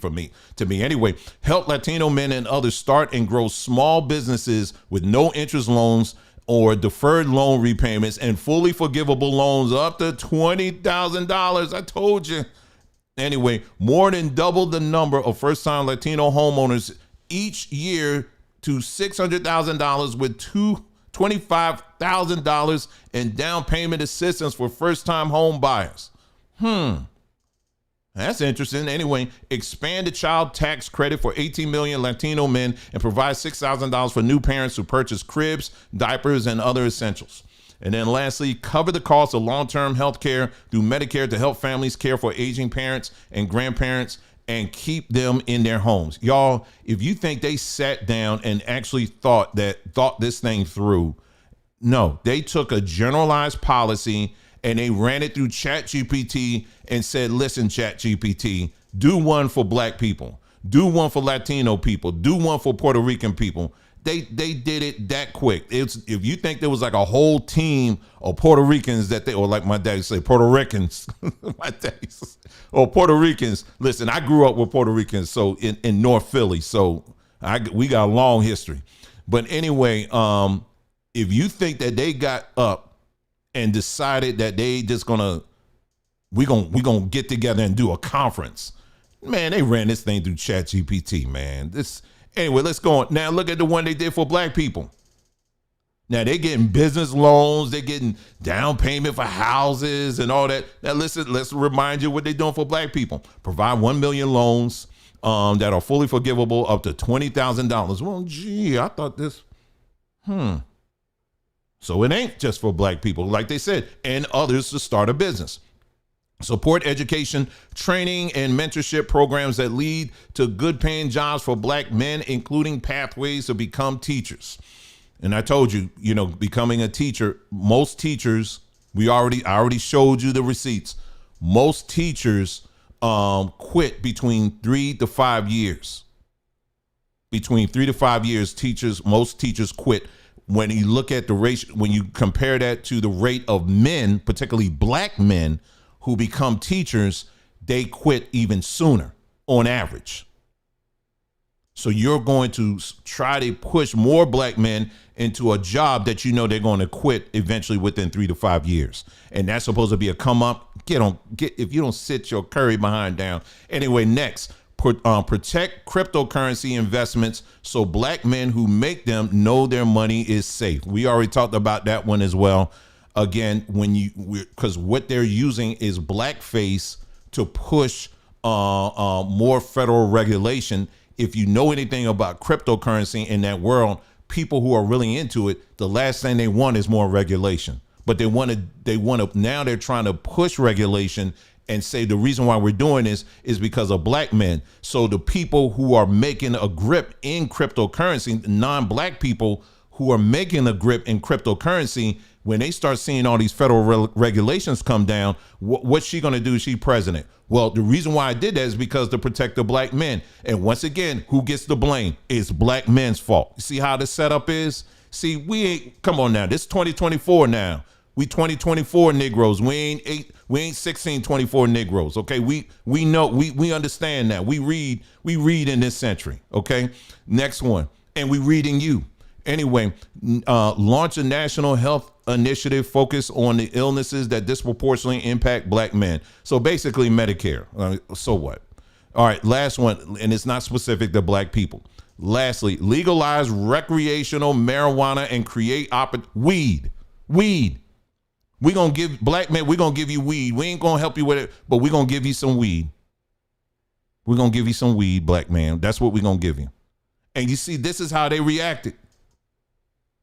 to me. Anyway, help Latino men and others start and grow small businesses with no interest loans or deferred loan repayments and fully forgivable loans up to $20,000. I told you. Anyway, more than double the number of first-time Latino homeowners each year to $600,000 with $25,000 in down payment assistance for first-time home buyers. That's interesting. Anyway, expand the child tax credit for 18 million Latino men and provide $6,000 for new parents who purchase cribs, diapers, and other essentials. And then lastly, cover the cost of long-term health care through Medicare to help families care for aging parents and grandparents and keep them in their homes. Y'all, if you think they sat down and actually thought this thing through, no, they took a generalized policy and they ran it through ChatGPT and said, listen, ChatGPT, do one for black people, do one for Latino people, do one for Puerto Rican people. They did it that quick. If you think there was like a whole team of Puerto Ricans or like my dad say, Puerto Ricans, or Puerto Ricans. Listen, I grew up with Puerto Ricans, so in North Philly, so we got a long history. But anyway, if you think that they got up and decided that they just we gonna get together and do a conference, man, they ran this thing through ChatGPT, man. Anyway, let's go on. Now look at the one they did for black people. Now they're getting business loans, they're getting down payment for houses and all that. Now listen, let's remind you what they're doing for black people. Provide 1 million loans that are fully forgivable up to $20,000. Well, gee, I thought this, So it ain't just for black people, like they said, and others to start a business. Support education, training, and mentorship programs that lead to good paying jobs for black men, including pathways to become teachers. And I told you, becoming a teacher, most teachers, I already showed you the receipts. Most teachers quit between 3 to 5 years. Between 3 to 5 years, most teachers quit. When you look at the ratio, when you compare that to the rate of men, particularly black men who become teachers, they quit even sooner on average. So you're going to try to push more black men into a job that you know they're going to quit eventually within 3 to 5 years. And that's supposed to be a come up. If you don't sit your curry behind down. Anyway, next, protect cryptocurrency investments so black men who make them know their money is safe. We already talked about that one as well. Again, because what they're using is blackface to push more federal regulation. If you know anything about cryptocurrency in that world, people who are really into it, the last thing they want is more regulation. But now they're trying to push regulation and say the reason why we're doing this is because of black men. So the people who are making a grip in cryptocurrency, non-black people who are making a grip in cryptocurrency, when they start seeing all these federal regulations come down, what's she going to do? She's president. Well, the reason why I did that is because to protect the black men. And once again, who gets the blame? It's black men's fault. You see how the setup is? See, come on now. This is 2024 now. We 2024 Negroes. We ain't 1624 Negroes. Okay. We know, we understand that. We read in this century. Okay. Next one. And we reading you. Anyway, launch a national health initiative focused on the illnesses that disproportionately impact black men. So basically Medicare. So what? All right, last one, and it's not specific to black people. Lastly, legalize recreational marijuana and create weed. We're going to give black men, we're going to give you weed. We ain't going to help you with it, but we're going to give you some weed. We're going to give you some weed, black man. That's what we're going to give you. And you see, this is how they reacted.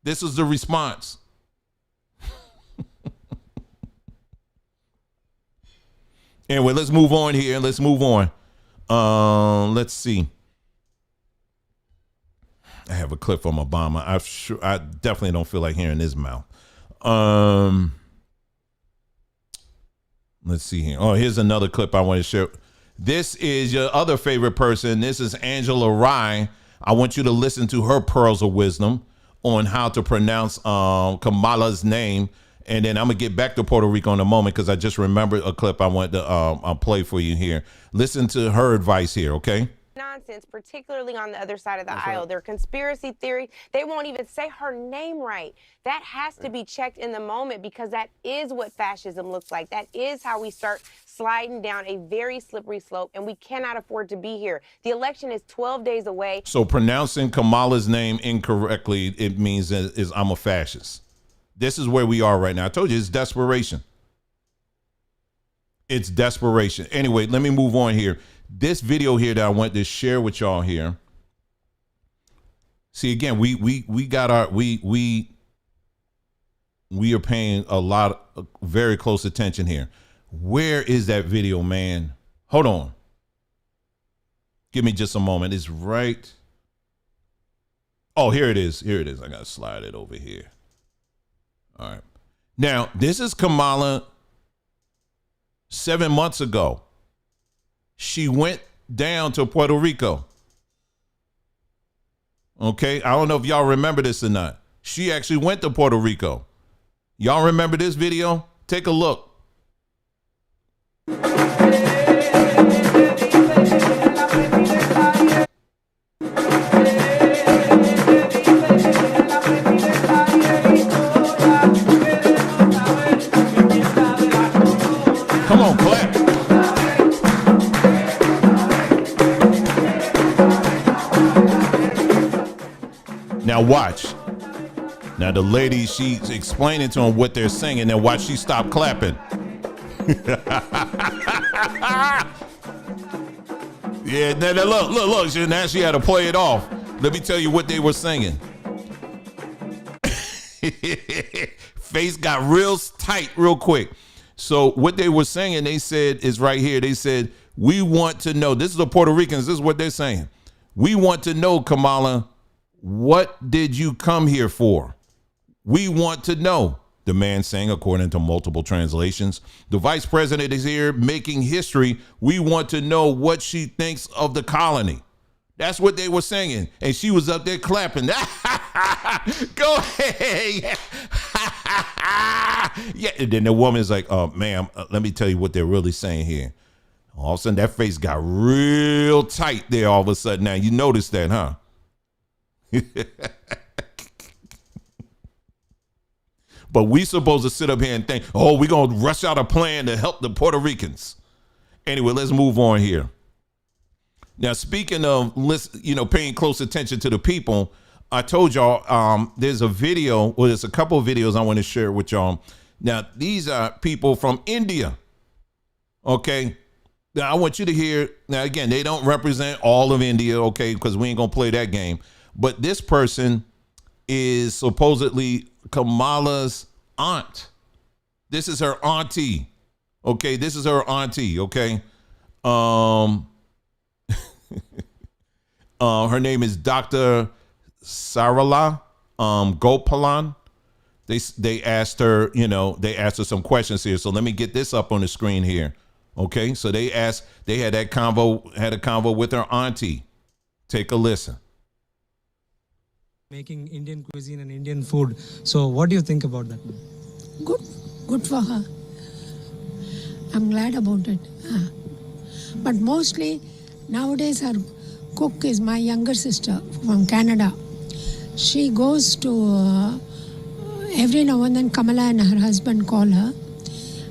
This is the response. Anyway, let's move on here. Let's move on. Let's see. I have a clip from Obama. I definitely don't feel like hearing his mouth. Let's see here. Oh, here's another clip I want to share. This is your other favorite person. This is Angela Rye. I want you to listen to her pearls of wisdom on how to pronounce Kamala's name. And then I'm going to get back to Puerto Rico in a moment because I just remembered a clip I want to play for you here. Listen to her advice here, okay? Nonsense, particularly on the other side of the aisle. Their conspiracy theory, they won't even say her name right. That has to be checked in the moment because that is what fascism looks like. That is how we start sliding down a very slippery slope, and we cannot afford to be here. The election is 12 days away. So pronouncing Kamala's name incorrectly, it means is I'm a fascist. This is where we are right now. I told you it's desperation. It's desperation. Anyway, let me move on here. This video here that I want to share with y'all here. See, again, we got our we are paying a lot of very close attention here. Where is that video, man? Hold on. Give me just a moment. It's right. Oh, here it is. Here it is. I got to slide it over here. All right. Now, this is Kamala 7 months ago. She went down to Puerto Rico. Okay. I don't know if y'all remember this or not. She actually went to Puerto Rico. Y'all remember this video? Take a look. Come on, clap. Now watch. Now the lady, she's explaining to him what they're singing, and watch she stop clapping. Yeah, now look. Now she had to play it off. Let me tell you what they were singing. Face got real tight real quick. So what they were saying, they said is right here. They said, we want to know. This is the Puerto Ricans. This is what they're saying. We want to know, Kamala, what did you come here for? We want to know. the man saying, according to multiple translations. The vice president is here making history. We want to know what she thinks of the colony. That's what they were singing. And she was up there clapping. Go ahead. Yeah. And then the woman's like, ma'am, let me tell you what they're really saying here. All of a sudden, that face got real tight there all of a sudden. Now, you noticed that, huh? But we supposed to sit up here and think, oh, we're going to rush out a plan to help the Puerto Ricans. Anyway, let's move on here. Now, speaking of, paying close attention to the people, I told y'all there's a video, well, there's a couple of videos I want to share with y'all. Now, these are people from India. Okay. Now, I want you to hear, now, again, they don't represent all of India, okay, because we ain't going to play that game. But this person is supposedly Kamala's aunt. This is her auntie. Okay, this is her auntie, okay? Her name is Dr. Sarala Gopalan. They asked her, they asked her some questions here. So let me get this up on the screen here. Okay, so they had a convo with her auntie. Take a listen. Making Indian cuisine and Indian food. So what do you think about that? Good for her. I'm glad about it. But mostly nowadays her cook is my younger sister from Canada. She goes to every now and then Kamala and her husband call her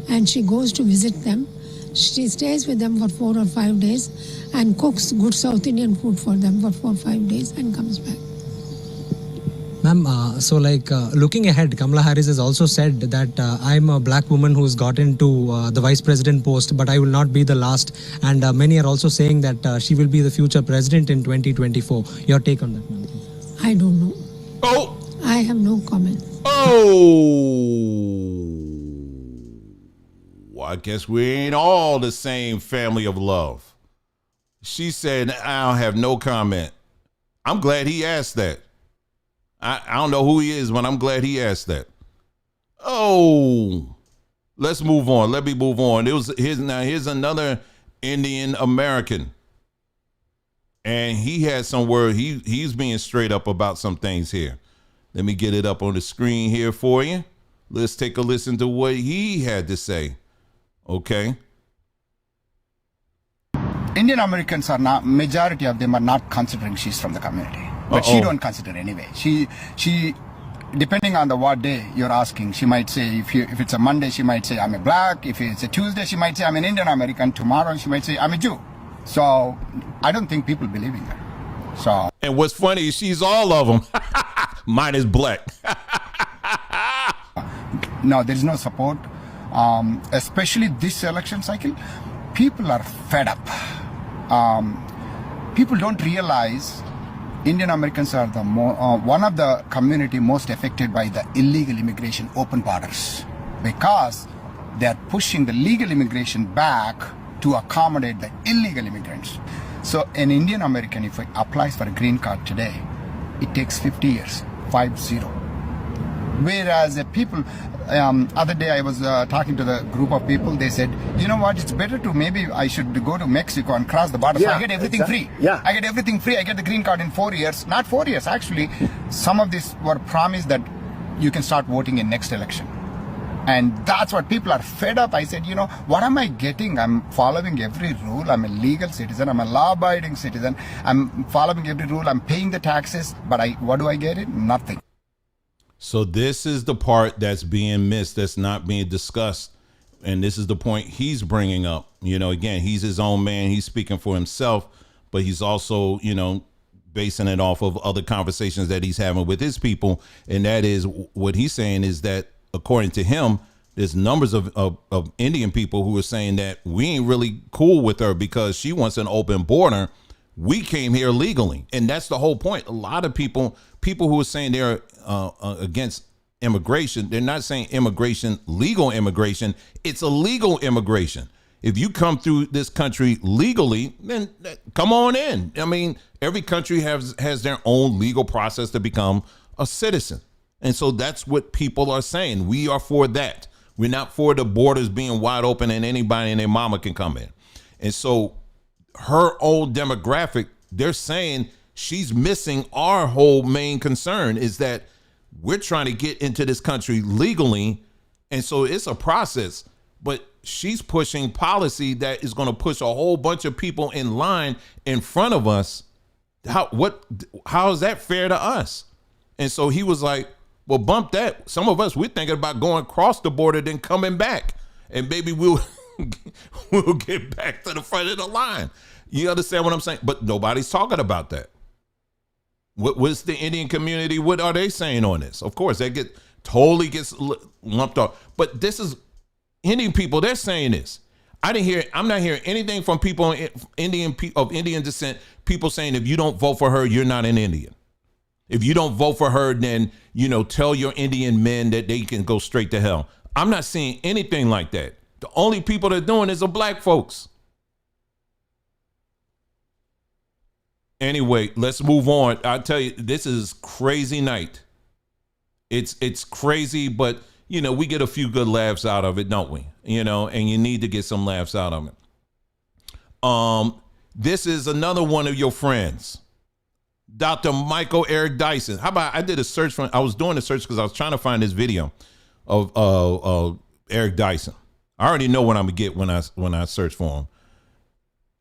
and she goes to visit them. She stays with them for 4 or 5 days and cooks good South Indian food for them for 4 or 5 days and comes back. Ma'am, looking ahead, Kamala Harris has also said that I'm a black woman who's got into the vice president post, but I will not be the last. And many are also saying that she will be the future president in 2024. Your take on that, ma'am? I don't know. Oh! I have no comment. Oh! Well, I guess we ain't all the same family of love. She said, I don't have no comment. I'm glad he asked that. I don't know who he is, but I'm glad he asked that. Oh, let's move on. Let me move on. Here's another Indian American. And he had some word. He's being straight up about some things here. Let me get it up on the screen here for you. Let's take a listen to what he had to say. Okay. Indian Americans are not, majority of them are not considering she's from the community. But she don't consider anyway. She, depending on the what day you're asking, she might say, if it's a Monday, she might say, I'm a black. If it's a Tuesday, she might say, I'm an Indian American. Tomorrow, she might say, I'm a Jew. So I don't think people believe in her. So. And what's funny is she's all of them. Mine is black. No, there's no support. Especially this election cycle, people are fed up. People don't realize Indian Americans are the one of the community most affected by the illegal immigration open borders because they are pushing the legal immigration back to accommodate the illegal immigrants. So an Indian American, if he applies for a green card today, it takes 50 years, 50. Whereas the people, other day I was talking to the group of people, they said, you know what, it's better to maybe I should go to Mexico and cross the border. So I get everything free. Yeah. I get everything free. I get the green card in 4 years. Not 4 years, actually. Some of these were promised that you can start voting in next election. And that's what people are fed up. I said, what am I getting? I'm following every rule. I'm a legal citizen. I'm a law-abiding citizen. I'm following every rule. I'm paying the taxes. But what do I get it? Nothing. So this is the part that's being missed, that's not being discussed. And this is the point he's bringing up. Again, he's his own man. He's speaking for himself, but he's also, basing it off of other conversations that he's having with his people. And that is what he's saying is that, according to him, there's numbers of Indian people who are saying that we ain't really cool with her because she wants an open border. We came here legally. And that's the whole point. A lot of people who are saying they're against immigration, they're not saying immigration, legal immigration. It's illegal immigration. If you come through this country legally, then come on in. I mean, every country has their own legal process to become a citizen. And so that's what people are saying. We are for that. We're not for the borders being wide open and anybody and their mama can come in. And so her old demographic, they're saying she's missing our whole main concern is that we're trying to get into this country legally. And so it's a process, but she's pushing policy that is going to push a whole bunch of people in line in front of us. How is that fair to us? And so he was like, well, bump that. Some of us, we're thinking about going across the border, then coming back. And maybe we'll get back to the front of the line. You understand what I'm saying? But nobody's talking about that. What's the Indian community? What are they saying on this? Of course, they totally gets lumped off. But this is Indian people. They're saying this. I'm not hearing anything from people of Indian descent. People saying if you don't vote for her, you're not an Indian. If you don't vote for her, then, tell your Indian men that they can go straight to hell. I'm not seeing anything like that. The only people that are doing is the black folks. Anyway, let's move on. I tell you, this is crazy night. It's crazy, but we get a few good laughs out of it, don't we? And you need to get some laughs out of it. This is another one of your friends, Dr. Michael Eric Dyson. How about I did a search I was doing a search because I was trying to find this video of Eric Dyson. I already know what I'm gonna get when I search for him.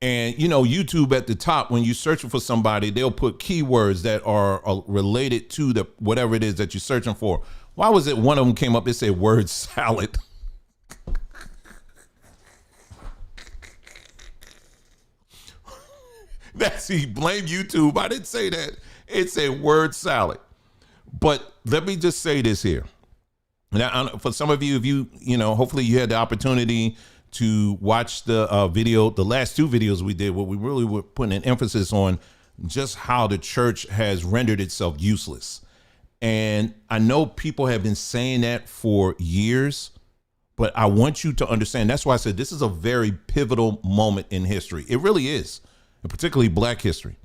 And YouTube at the top, when you're searching for somebody, they'll put keywords that are related to the whatever it is that you're searching for. Why was it one of them came up? It said word salad. He blamed YouTube. I didn't say that. It said word salad. But let me just say this here. Now, for some of you, if you hopefully you had the opportunity to watch the video, the last two videos we did, where we really were putting an emphasis on just how the church has rendered itself useless. And I know people have been saying that for years, but I want you to understand. That's why I said this is a very pivotal moment in history. It really is, and particularly Black history,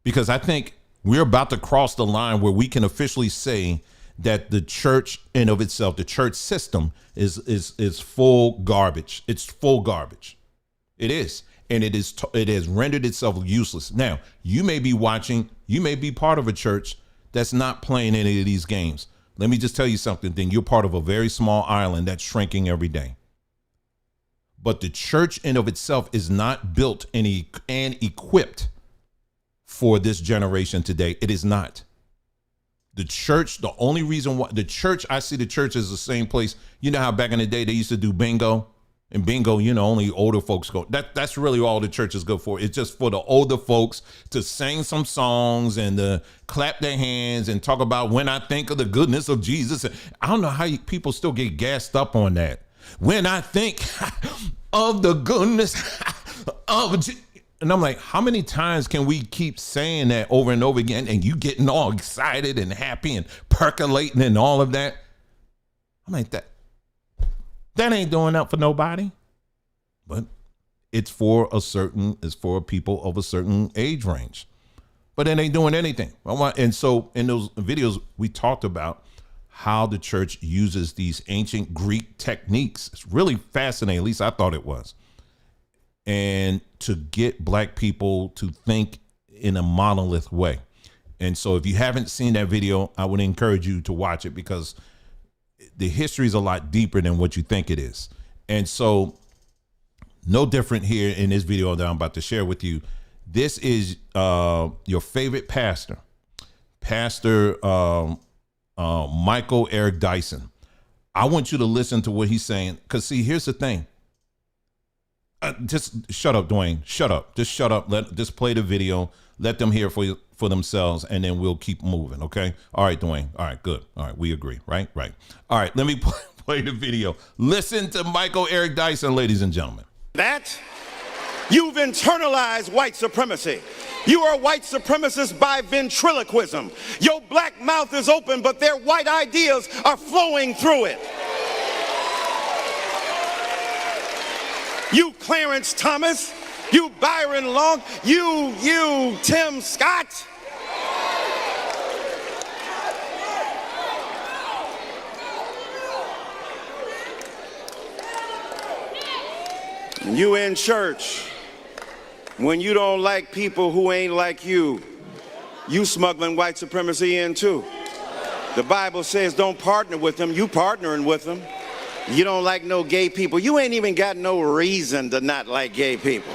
because I think we're about to cross the line where we can officially say that the church in of itself, the church system is full garbage. It's full garbage. It is. And it has rendered itself useless. Now, you may be watching, you may be part of a church that's not playing any of these games. Let me just tell you something. Then you're part of a very small island that's shrinking every day. But the church in of itself is not built and equipped for this generation today. It is not. The church, the only reason why the church, I see the church as the same place. You know how back in the day they used to do bingo, and bingo, only older folks go. That's really all the church is good for. It's just for the older folks to sing some songs and to clap their hands and talk about when I think of the goodness of Jesus. I don't know how people still get gassed up on that. When I think of the goodness of Jesus. And I'm like, how many times can we keep saying that over and over again and you getting all excited and happy and percolating and all of that? I'm like, that ain't doing that for nobody. But it's for people of a certain age range. But it ain't doing anything. And so in those videos, we talked about how the church uses these ancient Greek techniques. It's really fascinating. At least I thought it was. And to get Black people to think in a monolith way. And so if you haven't seen that video, I would encourage you to watch it, because the history is a lot deeper than what you think it is. And so no different here in this video that I'm about to share with you. This is your favorite pastor, Michael Eric Dyson. I want you to listen to what he's saying, because see, here's the thing. Just shut up, Dwayne. Shut up. Just shut up. Just play the video. Let them hear for themselves, and then we'll keep moving. Okay. All right, Dwayne. All right, good. All right, we agree. Right. All right. Let me play the video. Listen to Michael Eric Dyson, ladies and gentlemen. That you've internalized white supremacy. You are white supremacists by ventriloquism. Your black mouth is open, but their white ideas are flowing through it. You Clarence Thomas, you Byron Long, you Tim Scott. You in church, when you don't like people who ain't like you smuggling white supremacy in too. The Bible says don't partner with them, you partnering with them. You don't like no gay people. You ain't even got no reason to not like gay people.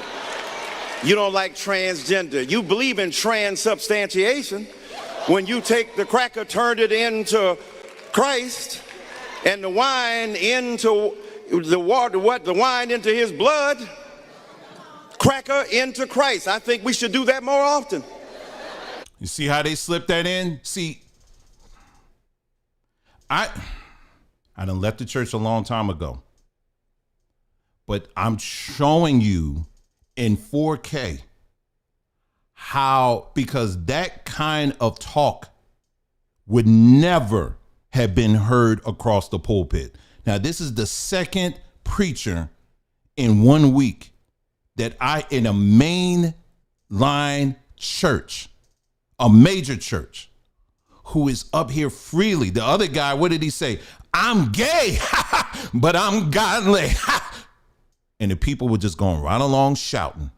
You don't like transgender. You believe in transubstantiation. When you take the cracker, turn it into Christ, and the wine into the water, the wine into his blood, cracker into Christ. I think we should do that more often. You see how they slip that in? See, I done left the church a long time ago, but I'm showing you in 4K how, because that kind of talk would never have been heard across the pulpit. Now, this is the second preacher in 1 week that in a main line church, a major church, who is up here freely. The other guy, what did he say? I'm gay, but I'm godly. And the people were just going right along shouting.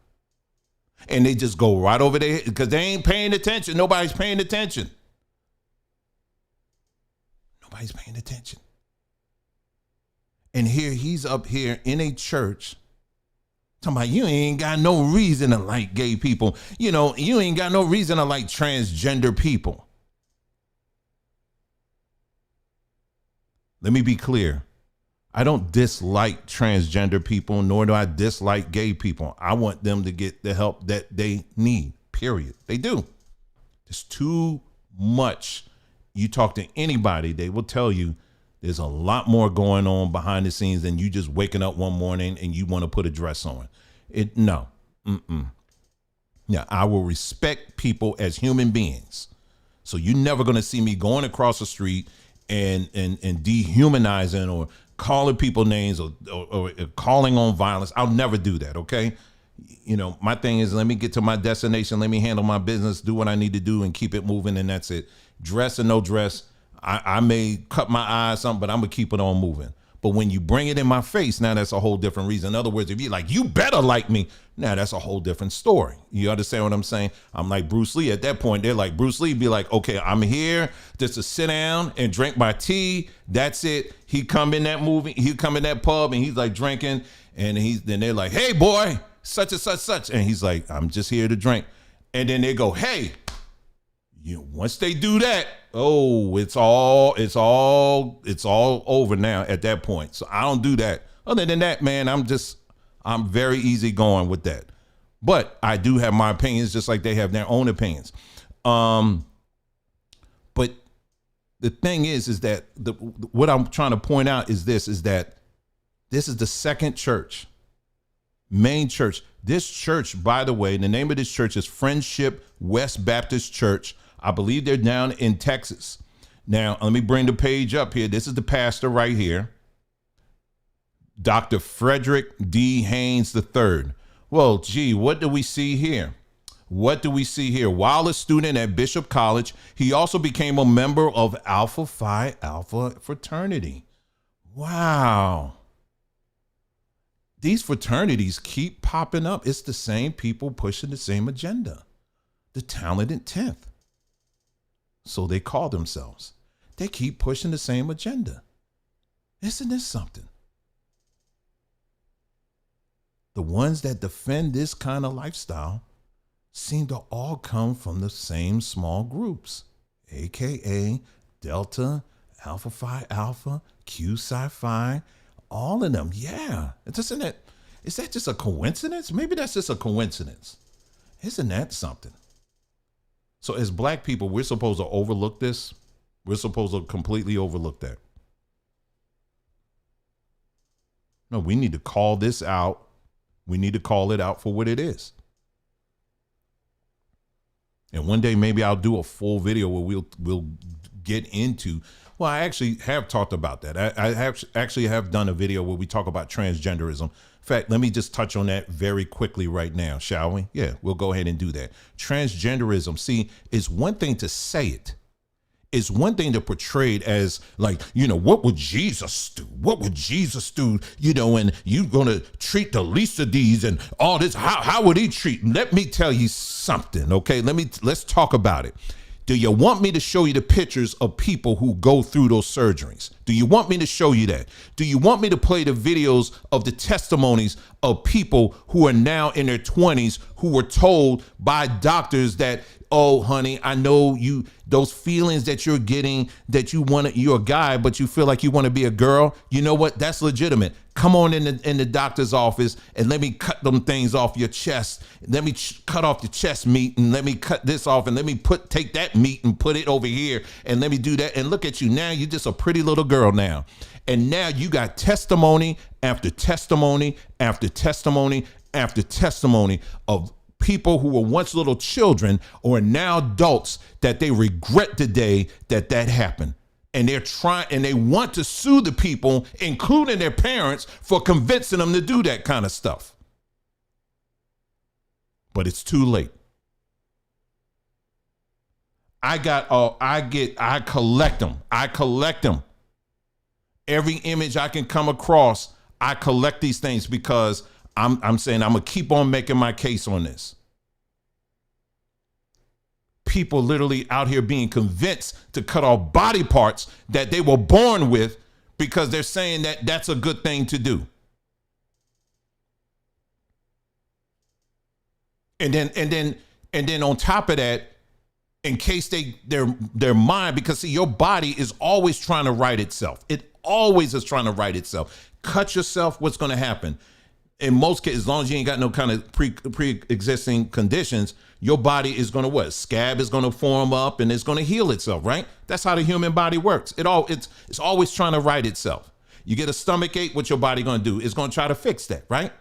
And they just go right over there because they ain't paying attention. Nobody's paying attention. Nobody's paying attention. And here he's up here in a church talking about you ain't got no reason to like gay people. You know, you ain't got no reason to like transgender people. Let me be clear. I don't dislike transgender people, nor do I dislike gay people. I want them to get the help that they need, period. They do. There's too much. You talk to anybody, they will tell you there's a lot more going on behind the scenes than you just waking up one morning and you want to put a dress on. No. Yeah, I will respect people as human beings. So you're never going to see me going across the street and dehumanizing or calling people names or calling on violence. I'll never do that, okay? You know, my thing is, let me get to my destination, let me handle my business, do what I need to do and keep it moving, and that's it. Dress or no dress, I may cut my eyes something, but I'm gonna keep it on moving. But when you bring it in my face, now that's a whole different reason. In other words, if you're like, you better like me, now that's a whole different story. You understand what I'm saying? I'm like Bruce Lee at that point. They're like, Bruce Lee be like, okay, I'm here just to sit down and drink my tea. That's it. He come in that movie, he come in that pub and he's like drinking, and then they're like, hey boy, such and such. And he's like, I'm just here to drink. And then they go, hey, once they do that, oh, it's all over now at that point. So I don't do that. Other than that, man, I'm very easygoing with that. But I do have my opinions just like they have their own opinions. But the thing is that what I'm trying to point out is that this is the second church, main church. This church, by the way, the name of this church is Friendship West Baptist Church. I believe they're down in Texas. Now, let me bring the page up here. This is the pastor right here, Dr. Frederick D. Haynes III. Well, gee, what do we see here? What do we see here? While a student at Bishop College, he also became a member of Alpha Phi Alpha fraternity. Wow. These fraternities keep popping up. It's the same people pushing the same agenda. The talented 10th. So they call themselves. They keep pushing the same agenda. Isn't this something? The ones that defend this kind of lifestyle seem to all come from the same small groups, aka Delta, Alpha Phi Alpha, Q Psi Phi, all of them. Yeah. Is that just a coincidence? Maybe that's just a coincidence. Isn't that something? So as black people, we're supposed to overlook this. We're supposed to completely overlook that. No, we need to call this out. We need to call it out for what it is. And one day maybe I'll do a full video where we'll get into, well, I actually have talked about that. I have done a video where we talk about transgenderism. In fact, let me just touch on that very quickly right now, shall we? Yeah, we'll go ahead and do that. Transgenderism, see, it's one thing to say it. It's one thing to portray it as like, what would Jesus do? What would Jesus do? And you gonna treat the least of these and all this. How would he treat? Let me tell you something, okay? Let's talk about it. Do you want me to show you the pictures of people who go through those surgeries? Do you want me to show you that? Do you want me to play the videos of the testimonies of people who are now in their 20s who were told by doctors that, oh, honey, I know those feelings that you're getting, that you're a guy, but you feel like you want to be a girl. You know what? That's legitimate. Come on in the doctor's office and let me cut them things off your chest. Let me cut off your chest meat and let me cut this off and let me take that meat and put it over here and let me do that. And look at you now. You're just a pretty little girl now. And now you got testimony after testimony after testimony after testimony of people who were once little children or are now adults that they regret the day that happened. And they want to sue the people, including their parents, for convincing them to do that kind of stuff. But it's too late. I collect them. I collect them. Every image I can come across, I collect these things because I'm saying I'm gonna keep on making my case on this. People literally out here being convinced to cut off body parts that they were born with because they're saying that that's a good thing to do. And then on top of that, in case their mind, because see, your body is always trying to right itself. It always is trying to right itself. Cut yourself, what's going to happen? In most cases, as long as you ain't got no kind of pre-existing conditions, your body is going to what? Scab is going to form up and it's going to heal itself, right? That's how the human body works. It's always trying to right itself. You get a stomach ache, what your body going to do? It's going to try to fix that, right?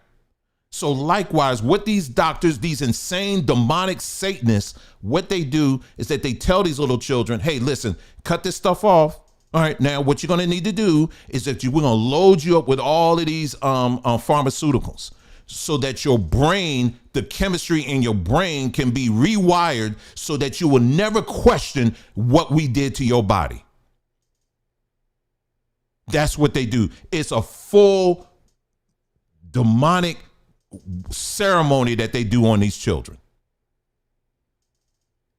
So likewise, what these doctors, these insane demonic Satanists, what they do is that they tell these little children, hey, listen, cut this stuff off. All right, now what you're going to need to do is that we're going to load you up with all of these pharmaceuticals so that your brain, the chemistry in your brain can be rewired so that you will never question what we did to your body. That's what they do. It's a full demonic ceremony that they do on these children.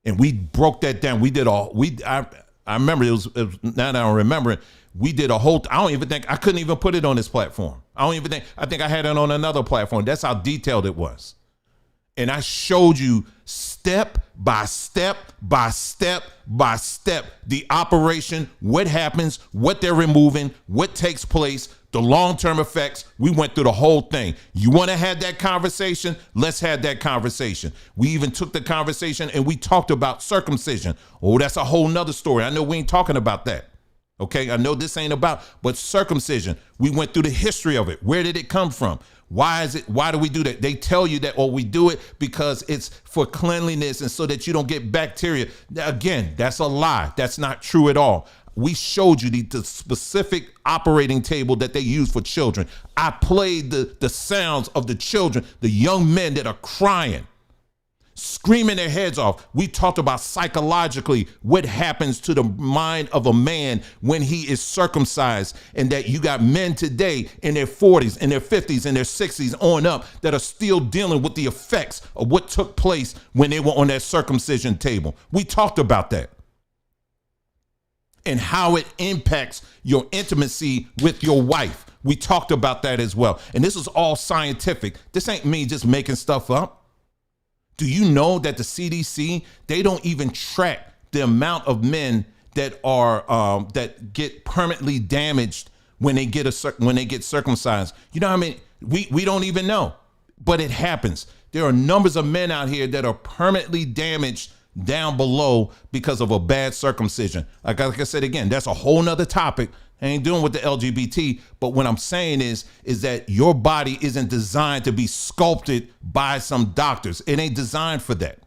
And we broke that down. We did I remember it was now that I remember it, we did a whole, I couldn't even put it on this platform. I think I had it on another platform. That's how detailed it was. And I showed you step by step by step by step, the operation, what happens, what they're removing, what takes place, the long-term effects. We went through the whole thing. You want to have that conversation? Let's have that conversation. We even took the conversation and we talked about circumcision. Oh, that's a whole nother story. I know we ain't talking about that. Okay, I know this ain't about, but circumcision. We went through the history of it. Where did it come from? Why do we do that? They tell you that, we do it because it's for cleanliness and so that you don't get bacteria. Again, that's a lie. That's not true at all. We showed you the specific operating table that they use for children. I played the sounds of the children, the young men that are crying, screaming their heads off. We talked about psychologically what happens to the mind of a man when he is circumcised, and that you got men today in their 40s, in their 50s, in their 60s on up that are still dealing with the effects of what took place when they were on that circumcision table. We talked about that and how it impacts your intimacy with your wife. We talked about that as well. And this is all scientific. This ain't me just making stuff up. Do you know that the CDC, they don't even track the amount of men that are that get permanently damaged when they get circumcised? You know what I mean? We don't even know, but it happens. There are numbers of men out here that are permanently damaged down below because of a bad circumcision. Like I said, again, that's a whole nother topic. I ain't doing with the LGBT, but what I'm saying is that your body isn't designed to be sculpted by some doctors. It ain't designed for that.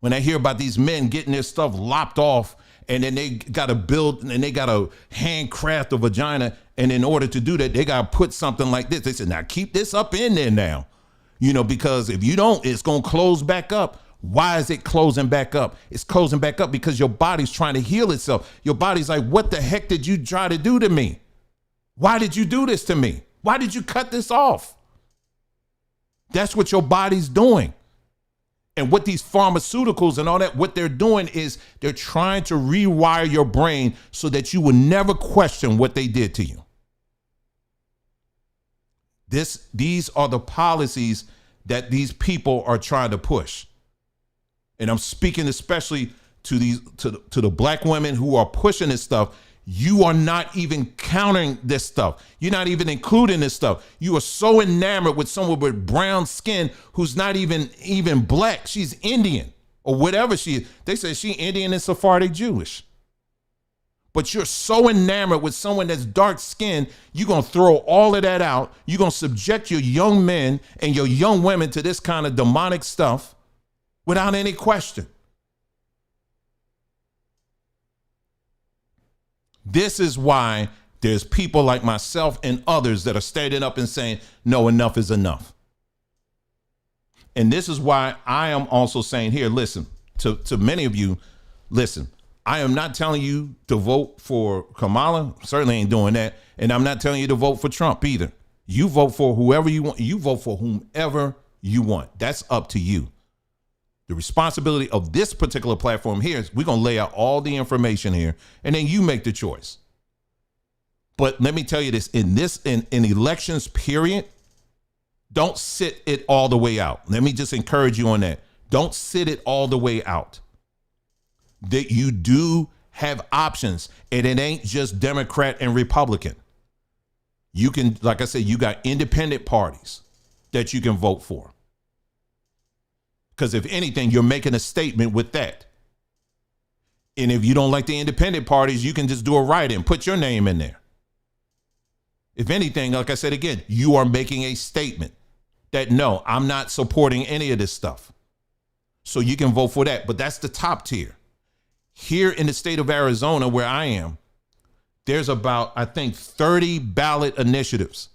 When I hear about these men getting their stuff lopped off and then they got to build and they got to handcraft a vagina, and in order to do that, they got to put something like this. They said, now keep this up in there now, because if you don't, it's going to close back up. Why is it closing back up? It's closing back up because your body's trying to heal itself. Your body's like, what the heck did you try to do to me? Why did you do this to me? Why did you cut this off? That's what your body's doing. And what these pharmaceuticals and all that, what they're doing is they're trying to rewire your brain so that you will never question what they did to you. These are the policies that these people are trying to push. And I'm speaking especially to the black women who are pushing this stuff. You are not even countering this stuff. You're not even including this stuff. You are so enamored with someone with brown skin who's not even black. She's Indian or whatever she is. They say she Indian and Sephardic Jewish. But you're so enamored with someone that's dark skinned, you're going to throw all of that out. You're going to subject your young men and your young women to this kind of demonic stuff without any question. This is why there's people like myself and others that are standing up and saying, no, enough is enough. And this is why I am also saying here, listen, to many of you, listen, I am not telling you to vote for Kamala. Certainly ain't doing that. And I'm not telling you to vote for Trump either. You vote for whoever you want. You vote for whomever you want. That's up to you. The responsibility of this particular platform here is we're going to lay out all the information here and then you make the choice. But let me tell you this, in elections period, don't sit it all the way out. Let me just encourage you on that. Don't sit it all the way out. That you do have options and it ain't just Democrat and Republican. You can, like I said, you got independent parties that you can vote for. Because if anything, you're making a statement with that. And if you don't like the independent parties, you can just do a write-in, put your name in there. If anything, like I said again, you are making a statement that, no, I'm not supporting any of this stuff. So you can vote for that. But that's the top tier. Here in the state of Arizona, where I am, there's about, I think, 30 ballot initiatives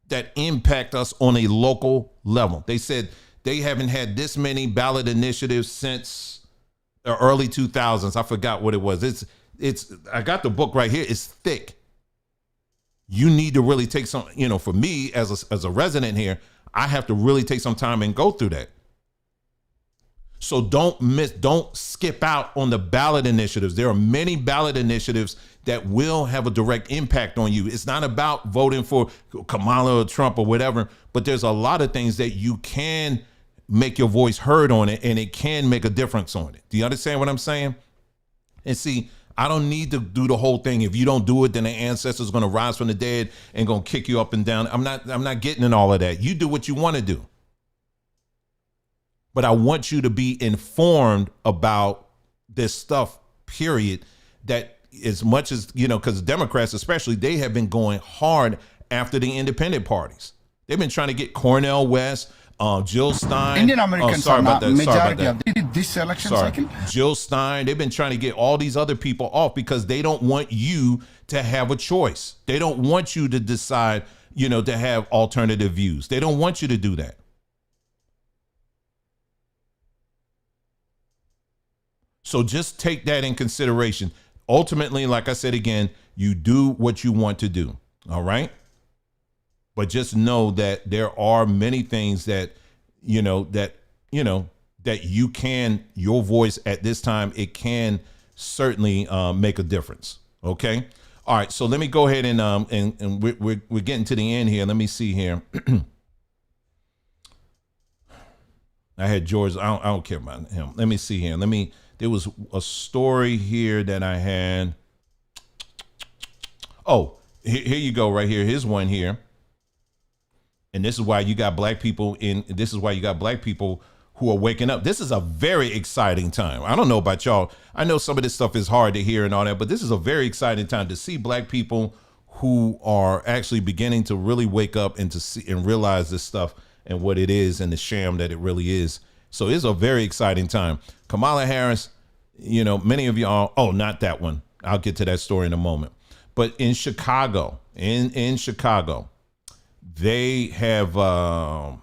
that impact us on a local level. They said they haven't had this many ballot initiatives since the early 2000s. I forgot what it was. I got the book right here. It's thick. You need to really take some, for me as a resident here, I have to really take some time and go through that. So don't skip out on the ballot initiatives. There are many ballot initiatives that will have a direct impact on you. It's not about voting for Kamala or Trump or whatever, but there's a lot of things that you can make your voice heard on it, and it can make a difference on it. Do you understand what I'm saying? And see, I don't need to do the whole thing. If you don't do it, then the ancestors are going to rise from the dead and going to kick you up and down. I'm not getting in all of that. You do what you want to do. But I want you to be informed about this stuff, period, that as much as, because Democrats especially, they have been going hard after the independent parties. They've been trying to get Cornel West, Jill Stein. Indian Americans are not majority of this election cycle. Jill Stein, they've been trying to get all these other people off because they don't want you to have a choice. They don't want you to decide, to have alternative views. They don't want you to do that. So just take that in consideration. Ultimately, like I said again, you do what you want to do. All right. But just know that there are many things that, that you can, your voice at this time, it can certainly make a difference. Okay. All right. So let me go ahead and we're getting to the end here. Let me see here. I had George. I don't care about him. Let me see here. There was a story here that I had. Oh, here you go right here. Here's one here. And this is why you got black people who are waking up. This is a very exciting time. I don't know about y'all. I know some of this stuff is hard to hear and all that, but this is a very exciting time to see black people who are actually beginning to really wake up and to see and realize this stuff and what it is and the sham that it really is. So it's a very exciting time. Kamala Harris, many of y'all, not that one. I'll get to that story in a moment. But in Chicago, in Chicago, they have the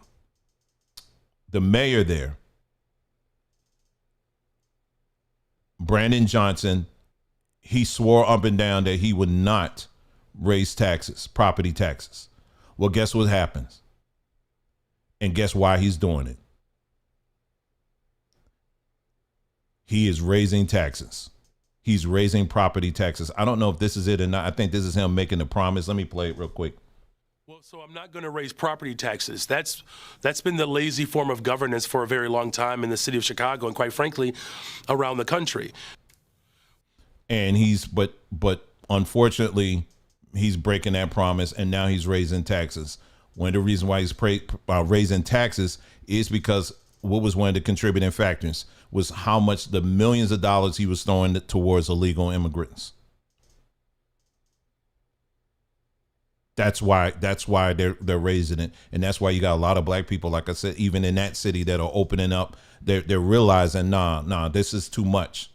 mayor there Brandon Johnson, he swore up and down that he would not raise taxes, property taxes. Well, guess what happens? And guess why he's doing it? He is raising taxes. He's raising property taxes. I don't know if this is it or not. I think this is him making the promise. Let me play it real quick. Well, so I'm not going to raise property taxes. That's been the lazy form of governance for a very long time in the city of Chicago and, quite frankly, around the country. And but unfortunately, he's breaking that promise, and now he's raising taxes. One of the reasons why he's raising taxes is because what was one of the contributing factors was how much the millions of dollars he was throwing towards illegal immigrants. That's why they're raising it, and that's why you got a lot of black people, like I said, even in that city, that are opening up. They're realizing, nah, this is too much.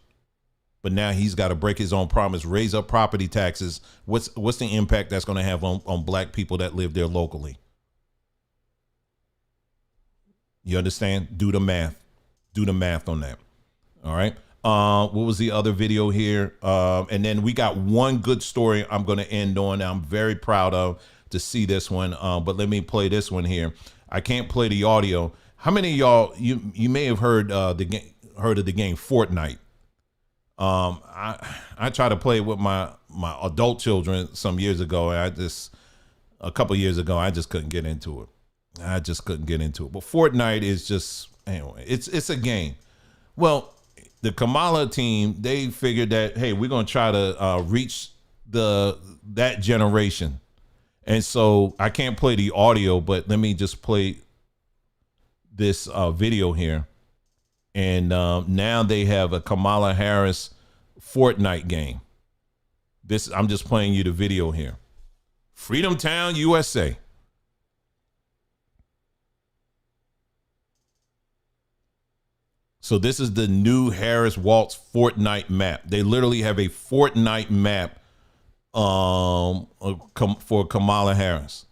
But now he's got to break his own promise, raise up property taxes. What's the impact that's going to have on black people that live there locally? You understand? Do the math. Do the math on that. All right. What was the other video here? And then we got one good story I'm going to end on. I'm very proud of to see this one. But let me play this one here. I can't play the audio. How many of y'all, you may have heard of the game Fortnite? I tried to play it with my adult children some years ago. A couple years ago, I just couldn't get into it. But Fortnite is just, anyway, it's a game. Well, the Kamala team, they figured that, hey, we're going to try to reach that generation. And so I can't play the audio, but let me just play this video here. And now they have a Kamala Harris Fortnite game. I'm just playing you the video here. Freedom Town, USA. So this is the new Harris Waltz Fortnite map. They literally have a Fortnite map for Kamala Harris.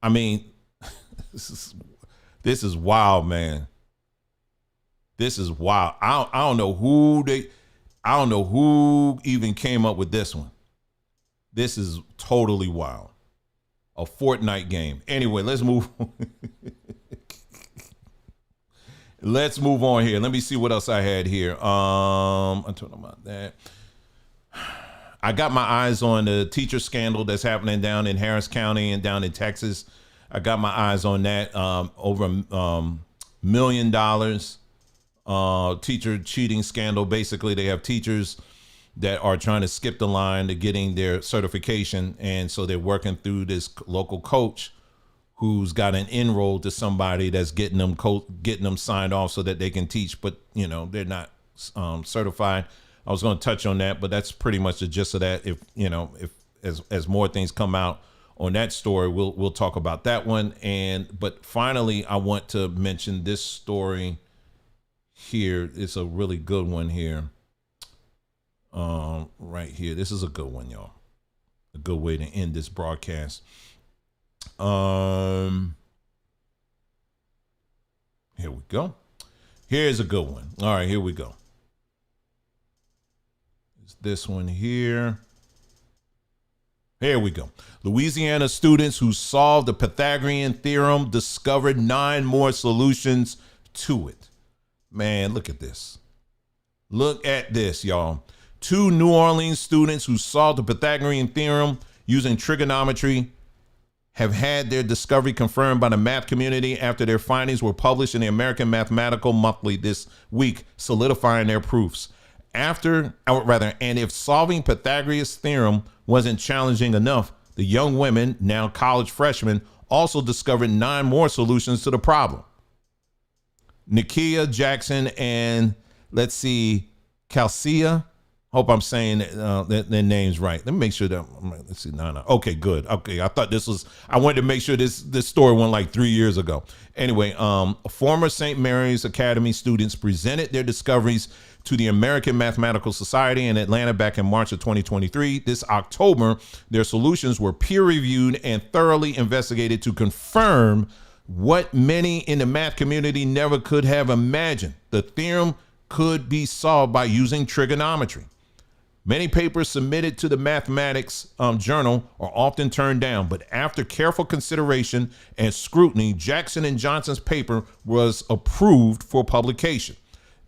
I mean, this is wild, man. This is wild. I don't know who even came up with this one. This is totally wild. A Fortnite game. Anyway, let's move on. Let's move on here. Let me see what else I had here. I'm talking about that. I got my eyes on the teacher scandal that's happening down in Harris County and down in Texas. I got my eyes on that. Over $1 million teacher cheating scandal. Basically, they have teachers that are trying to skip the line to getting their certification, and so they're working through this local coach who's got an enroll to somebody that's getting them signed off so that they can teach, but they're not certified. I was going to touch on that, but that's pretty much the gist of that. If as more things come out on that story, we'll talk about that one. But finally, I want to mention this story here. It's a really good one here. Right here. This is a good one, y'all. A good way to end this broadcast. Here we go. Here's a good one. All right, here we go. It's this one here. Here we go. Louisiana students who solved the Pythagorean theorem discovered 9 more solutions to it. Man, look at this. Look at this, y'all. 2 New Orleans students who solved the Pythagorean theorem using trigonometry have had their discovery confirmed by the math community after their findings were published in the American Mathematical Monthly this week, solidifying their proofs. And if solving Pythagoras' theorem wasn't challenging enough, the young women, now college freshmen, also discovered 9 more solutions to the problem. Nikia Jackson and Calcia. Hope I'm saying their names right. Let me make sure that, let's see, no. Okay, good. Okay, I wanted to make sure this story went like 3 years ago. Anyway, former St. Mary's Academy students presented their discoveries to the American Mathematical Society in Atlanta back in March of 2023. This October, their solutions were peer-reviewed and thoroughly investigated to confirm what many in the math community never could have imagined. The theorem could be solved by using trigonometry. Many papers submitted to the mathematics journal are often turned down, but after careful consideration and scrutiny, Jackson and Johnson's paper was approved for publication.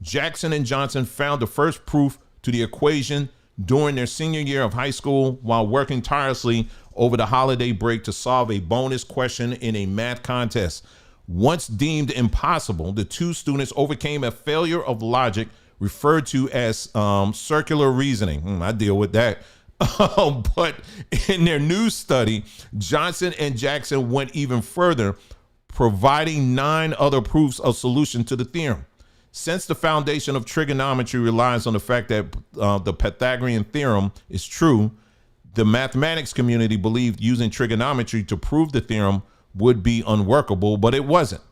Jackson and Johnson found the first proof to the equation during their senior year of high school while working tirelessly over the holiday break to solve a bonus question in a math contest. Once deemed impossible, the two students overcame a failure of logic referred to as circular reasoning. I deal with that. But in their new study, Johnson and Jackson went even further, providing 9 other proofs of solution to the theorem. Since the foundation of trigonometry relies on the fact that the Pythagorean theorem is true, the mathematics community believed using trigonometry to prove the theorem would be unworkable, but it wasn't.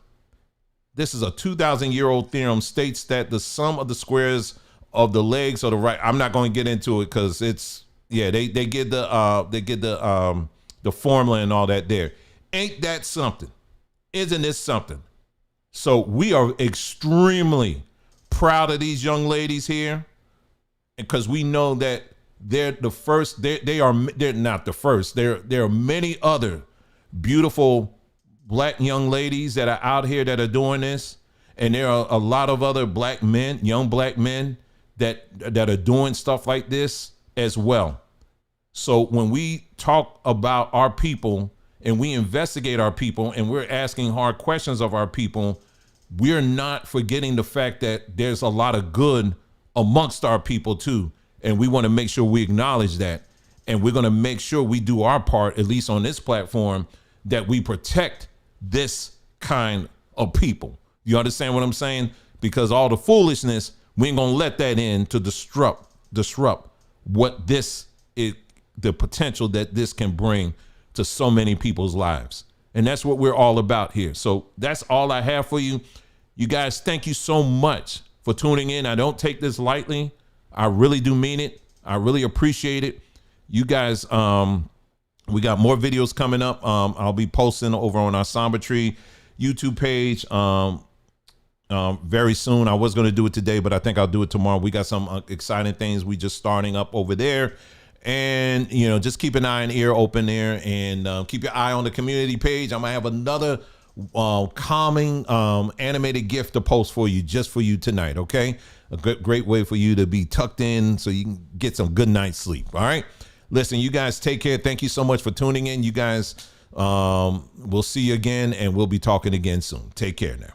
This is a 2,000-year-old theorem, states that the sum of the squares of the legs of the right. I'm not going to get into it because it's, yeah, they get the formula and all that there. Ain't that something? Isn't this something? So we are extremely proud of these young ladies here, because we know that they're the first. They're not the first. There are many other beautiful Black young ladies that are out here that are doing this, and there are a lot of other Black men, young Black men that are doing stuff like this as well. So when we talk about our people and we investigate our people and we're asking hard questions of our people, we're not forgetting the fact that there's a lot of good amongst our people too. And we want to make sure we acknowledge that. And we're going to make sure we do our part, at least on this platform, that we protect this kind of people. You understand what I'm saying? Because all the foolishness, we ain't going to let that in to disrupt what this is, the potential that this can bring to so many people's lives. And that's what we're all about here. So that's all I have for you. You guys, thank you so much for tuning in. I don't take this lightly. I really do mean it. I really appreciate it. You guys, we got more videos coming up. I'll be posting over on our Samba Tree YouTube page very soon. I was going to do it today, but I think I'll do it tomorrow. We got some exciting things we just starting up over there. And, you know, just keep an eye and ear open there, and keep your eye on the community page. I'm going to have another calming animated gift to post for you, just for you tonight, okay? A great way for you to be tucked in so you can get some good night's sleep, all right? Listen, you guys take care. Thank you so much for tuning in. You guys, we'll see you again, and we'll be talking again soon. Take care now.